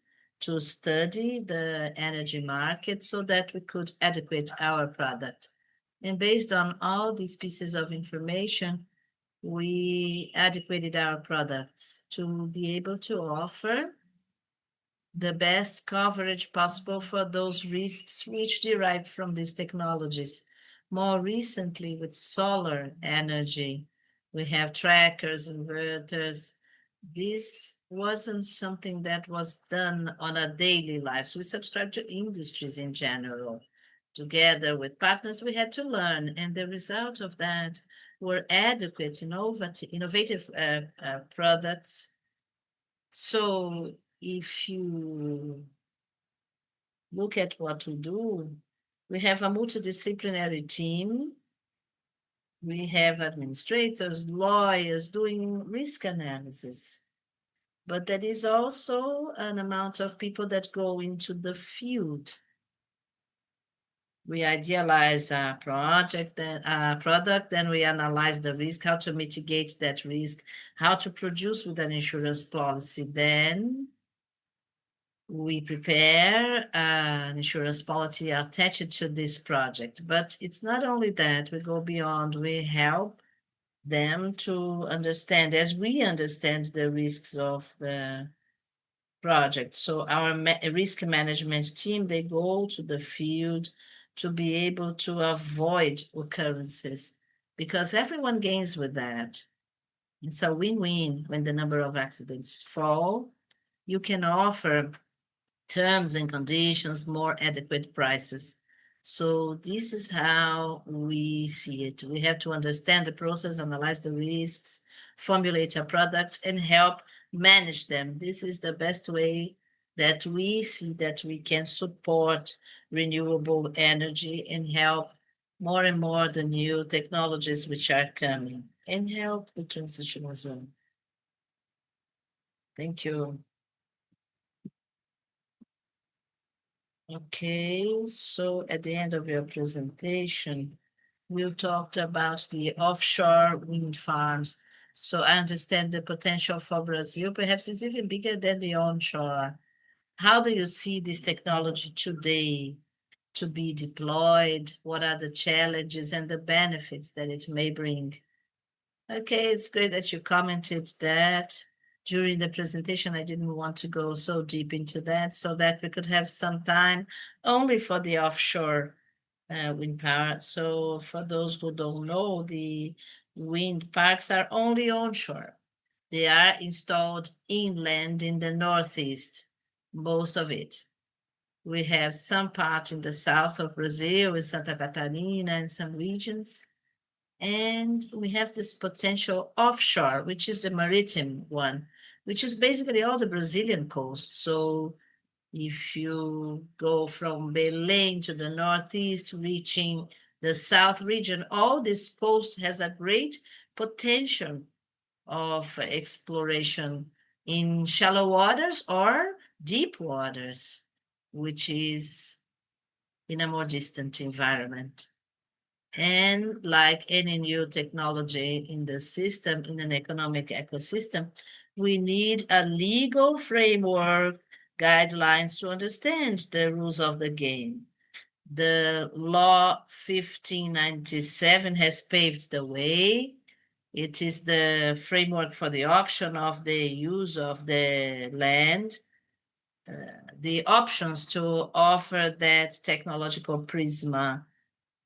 to study the energy market so that we could adequate our product. And based on all these pieces of information, we adequated our products to be able to offer the best coverage possible for those risks which derive from these technologies. More recently, with solar energy, we have trackers, inverters. This wasn't something that was done on a daily life. So we subscribe to industries in general. Together with partners, we had to learn, and the result of that were adequate, innovative products. So if you look at what we do, we have a multidisciplinary team. We have administrators, lawyers doing risk analysis. But there is also an amount of people that go into the field. We idealize a product, then we analyze the risk, how to mitigate that risk, how to produce with an insurance policy. Then we prepare an insurance policy attached to this project. But it's not only that, we go beyond, we help them to understand, as we understand the risks of the project. So our risk management team, they go to the field to be able to avoid occurrences, because everyone gains with that. It's a win-win. When the number of accidents fall, you can offer terms and conditions, more adequate prices. So this is how we see it. We have to understand the process, analyze the risks, formulate a product, and help manage them. This is the best way that we see that we can support renewable energy and help more and more the new technologies which are coming, and help the transition as well. Thank you. Okay, so at the end of your presentation, we talked about the offshore wind farms. So I understand the potential for Brazil perhaps is even bigger than the onshore. How do you see this technology today to be deployed? What are the challenges and the benefits that it may bring? Okay, it's great that you commented that. During the presentation, I didn't want to go so deep into that, so that we could have some time only for the offshore wind power. So for those who don't know, the wind parks are only onshore. They are installed inland in the Northeast, most of it. We have some part in the south of Brazil, in Santa Catarina, and some regions. And we have this potential offshore, which is the maritime one, which is basically all the Brazilian coast. So if you go from Belém to the Northeast, reaching the South region, all this coast has a great potential of exploration in shallow waters or deep waters, which is in a more distant environment. And like any new technology in the system, in an economic ecosystem, we need a legal framework, guidelines to understand the rules of the game. The law 1597 has paved the way. It is the framework for the auction of the use of the land, the options to offer that technological prisma.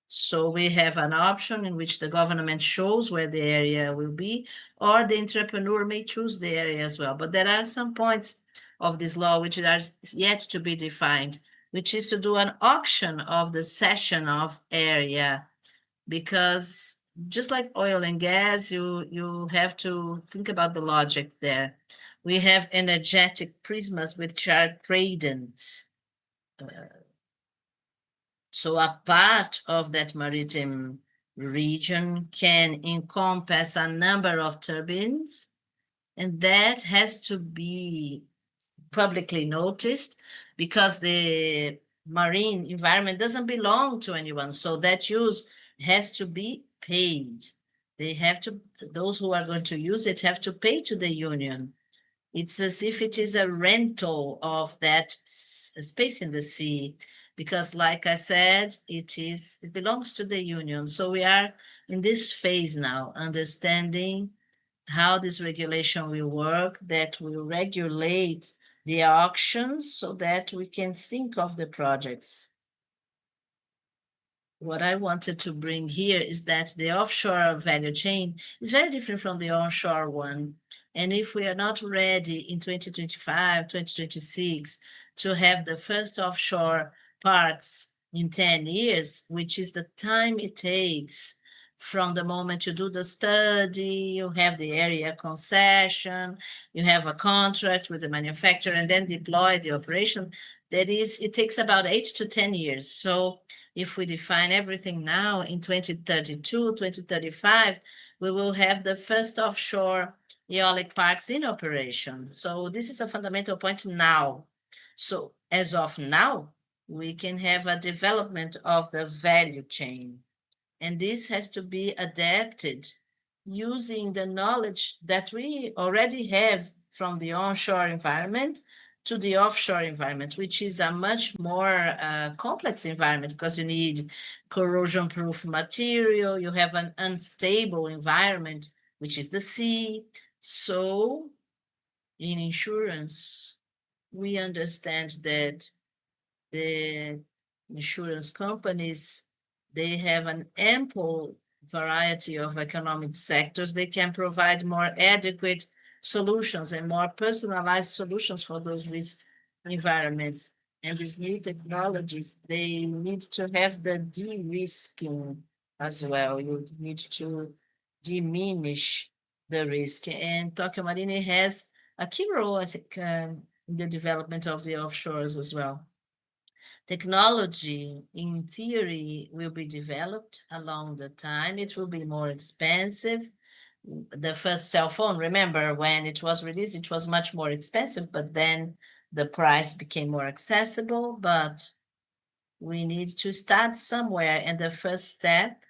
So we have an option in which the government shows where the area will be, or the entrepreneur may choose the area as well. But there are some points of this law which are yet to be defined, which is to do an auction of the cession of area, because just like oil and gas, you have to think about the logic there. We have energetic prismas which are credents. So a part of that maritime region can encompass a number of turbines, and that has to be publicly noticed, because the marine environment doesn't belong to anyone. So that use has to be paid. Those who are going to use it have to pay to the union. It's as if it is a rental of that space in the sea, because like I said, it belongs to the union. So we are in this phase now, understanding how this regulation will work, that will regulate the auctions so that we can think of the projects. What I wanted to bring here is that the offshore value chain is very different from the onshore one. And if we are not ready in 2025, 2026 to have the first offshore parks in 10 years, which is the time it takes from the moment you do the study, you have the area concession, you have a contract with the manufacturer, and then deploy the operation, it takes about 8 to 10 years. So if we define everything now, in 2032, 2035, we will have the first offshore eolic parks in operation. So this is a fundamental point now. So as of now, we can have a development of the value chain. And this has to be adapted using the knowledge that we already have from the onshore environment to the offshore environment, which is a much more complex environment because you need corrosion-proof material, you have an unstable environment, which is the sea. So in insurance, we understand that the insurance companies, they have an ample variety of economic sectors. They can provide more adequate solutions and more personalized solutions for those risk environments. And these new technologies, they need to have the de-risking as well. You need to diminish the risk. And Tokio Marine has a key role, I think, in the development of the offshores as well. Technology, in theory, will be developed along the time. It will be more expensive. The first cell phone, remember, when it was released, it was much more expensive, but then the price became more accessible. But we need to start somewhere, and the first step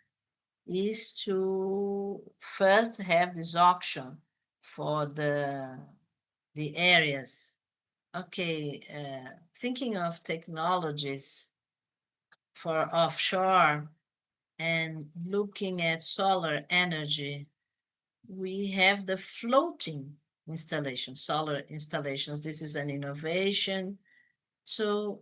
is to first have this auction for the areas. Okay, thinking of technologies for offshore and looking at solar energy, we have the floating installations, solar installations. This is an innovation. So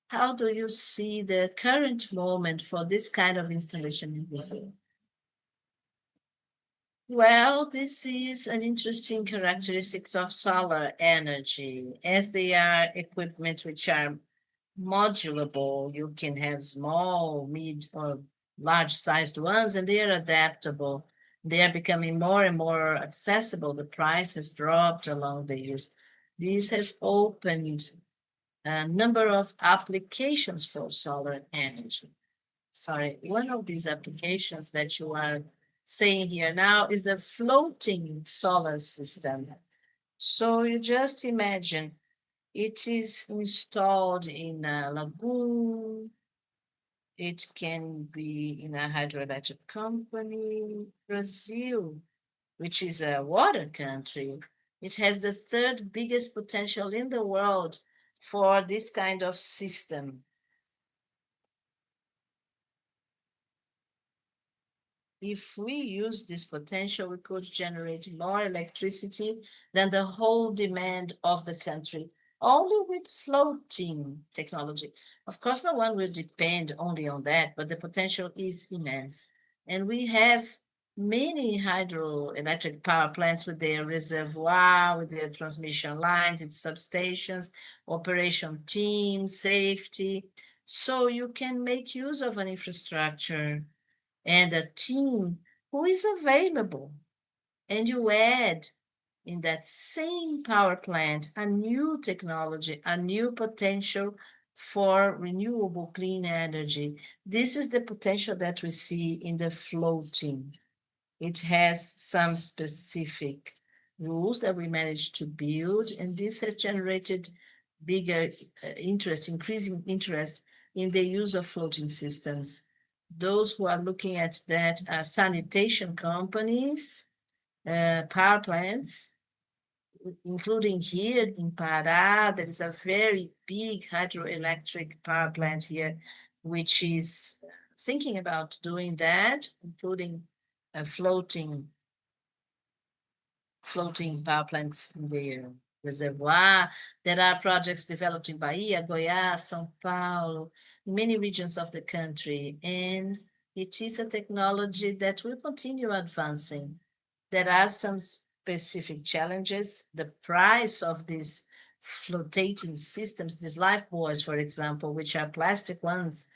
how do you see the current moment for this kind of installation in Brazil? Well, this is an interesting characteristics of solar energy, as they are equipment which are modulable. You can have small, mid, or large-sized ones, and they are adaptable. They are becoming more and more accessible. The price has dropped along the years. This has opened a number of applications for solar energy. Sorry, one of these applications that you are saying here now is the floating solar system. So you just imagine it is installed in a lagoon. It can be in a hydroelectric company. Brazil, which is a water country, it has the third biggest potential in the world for this kind of system. If we use this potential, we could generate more electricity than the whole demand of the country, only with floating technology. Of course, no one will depend only on that, but the potential is immense. And we have many hydroelectric power plants with their reservoir, with their transmission lines, its substations, operation teams, safety. So you can make use of an infrastructure and a team who is available. And you add in that same power plant a new technology, a new potential for renewable clean energy. This is the potential that we see in the floating. It has some specific rules that we managed to build, and this has generated bigger interest, increasing interest in the use of floating systems. Those who are looking at that are sanitation companies, power plants, including here in Pará. There is a very big hydroelectric power plant here, which is thinking about doing that, including floating power plants in the reservoir. There are projects developed in Bahia, Goiás, São Paulo, many regions of the country, and it is a technology that will continue advancing. There are some specific challenges. The price of these flotating systems, these life buoys, for example, which are plastic ones,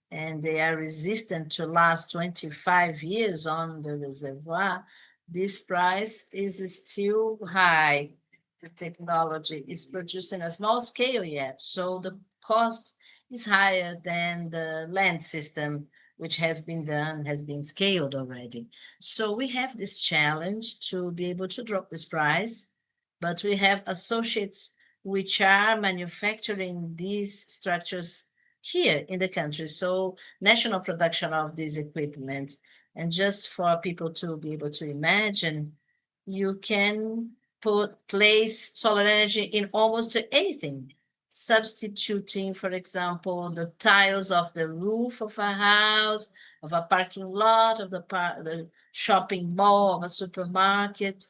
and they are resistant to last 25 years on the reservoir, this price is still high. The technology is produced in a small scale yet, so the cost is higher than the land system, which has been scaled already. So we have this challenge to be able to drop this price, but we have associates which are manufacturing these structures here in the country. So national production of this equipment. And just for people to be able to imagine, you can place solar energy in almost anything, substituting, for example, the tiles of the roof of a house, of a parking lot, of the shopping mall, of a supermarket.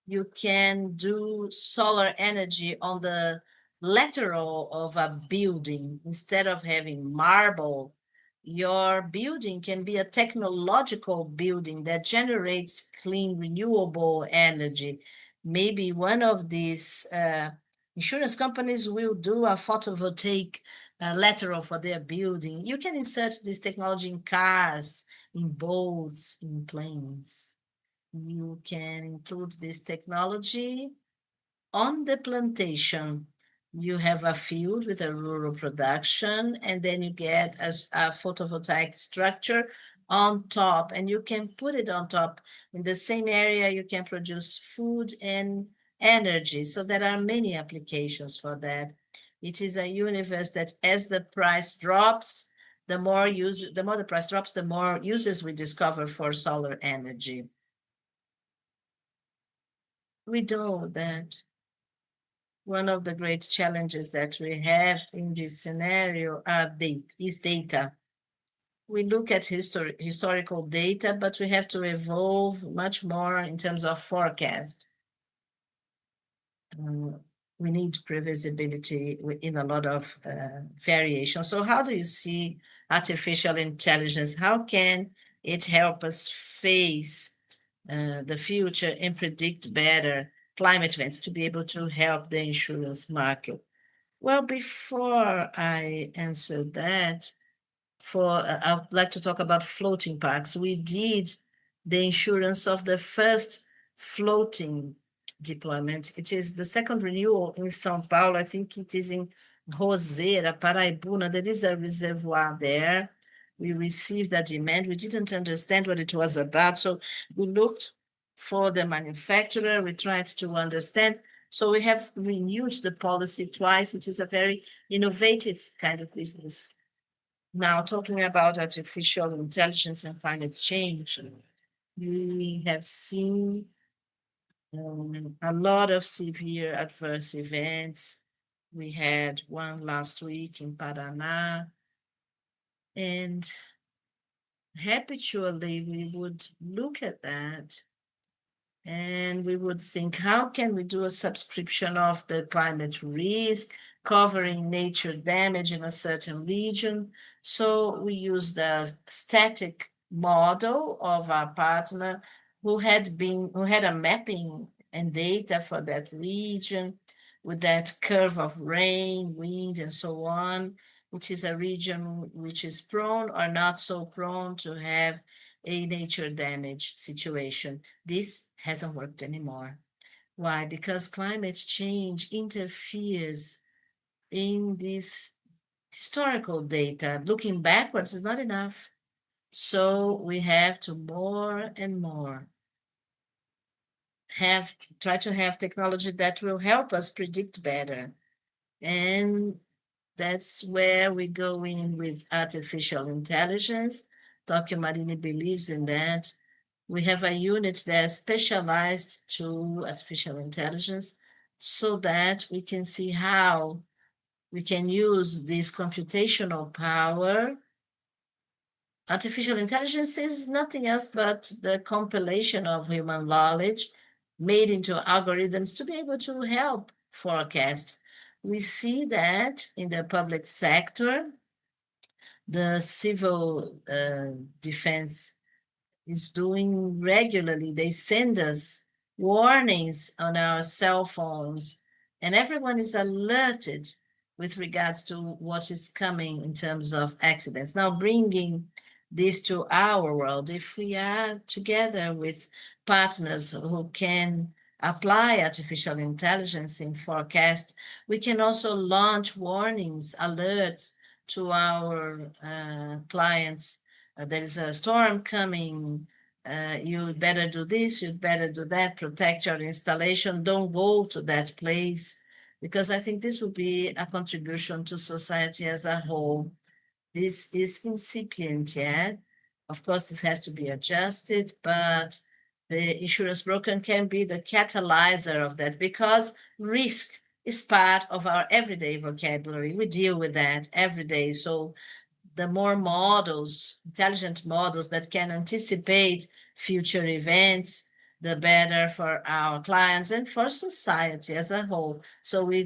You can do solar energy on the lateral of a building. Instead of having marble, your building can be a technological building that generates clean, renewable energy. Maybe one of these insurance companies will do a photovoltaic lateral for their building. You can insert this technology in cars, in boats, in planes. You can include this technology on the plantation. You have a field with a rural production, and then you get a photovoltaic structure on top, and you can put it on top. In the same area, you can produce food and energy. So there are many applications for that. It is a universe that as the price drops, the more the price drops, the more uses we discover for solar energy. We know that one of the great challenges that we have in this scenario is data. We look at historical data, but we have to evolve much more in terms of forecast. We need previsibility in a lot of variation. So how do you see artificial intelligence? How can it help us face the future and predict better climate events to be able to help the insurance market? Well, before I answer that, I would like to talk about floating parks. We did the insurance of the first floating deployment. It is the second renewal in São Paulo. I think it is in Roseira, Paraibuna. There is a reservoir there. We received a demand. We didn't understand what it was about, so we looked for the manufacturer. We tried to understand. So we have renewed the policy twice. It is a very innovative kind of business. Now, talking about artificial intelligence and climate change, we have seen a lot of severe adverse events. We had one last week in Paraná, and habitually we would look at that and we would think, how can we do a subscription of the climate risk, covering nature damage in a certain region? So we used the static model of our partner who had a mapping and data for that region with that curve of rain, wind, and so on, which is a region which is prone or not so prone to have a nature damage situation. This hasn't worked anymore. Why? Because climate change interferes in this historical data. Looking backwards is not enough. So we have to more and more try to have technology that will help us predict better. And that's where we go in with artificial intelligence. Tokio Marine believes in that. We have a unit that is specialized to artificial intelligence so that we can see how we can use this computational power. Artificial intelligence is nothing else but the compilation of human knowledge made into algorithms to be able to help forecast. We see that in the public sector, the civil defense is doing regularly. They send us warnings on our cell phones, and everyone is alerted with regards to what is coming in terms of accidents. Now, bringing this to our world, if we are together with partners who can apply artificial intelligence in forecast, we can also launch warnings, alerts to our clients. There is a storm coming, you better do this, you better do that, protect your installation, don't go to that place, because I think this will be a contribution to society as a whole. This is incipient yet. Of course, this has to be adjusted, but the insurance broker can be the catalyzer of that, because risk is part of our everyday vocabulary. We deal with that every day. So the more models, intelligent models that can anticipate future events, the better for our clients and for society as a whole. So we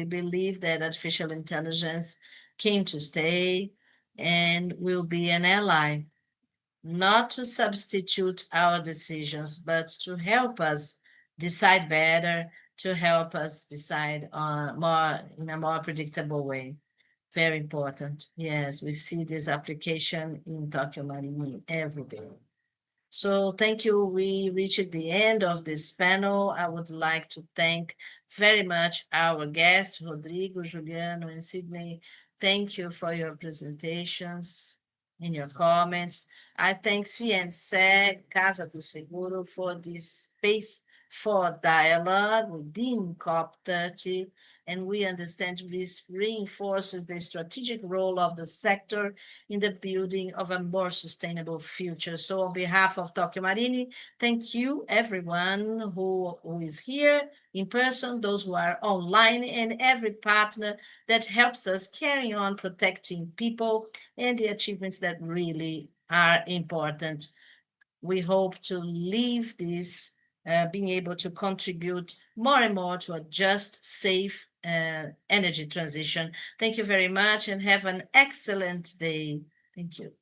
believe that artificial intelligence came to stay and will be an ally, not to substitute our decisions, but to help us decide better, to help us decide more in a more predictable way. Very important. Yes, we see this application in Tokio Marine every day. So thank you. We reached the end of this panel. I would like to thank very much our guests, Rodrigo, Juliano, and Sydney. Thank you for your presentations and your comments. I thank CNseg, Casa do Seguro, for this space for dialogue within COP30, and we understand this reinforces the strategic role of the sector in the building of a more sustainable future. So on behalf of Tokio Marine, thank you everyone who is here in person, those who are online, and every partner that helps us carry on protecting people and the achievements that really are important. We hope to leave this being able to contribute more and more to a just, safe energy transition. Thank you very much and have an excellent day. Thank you.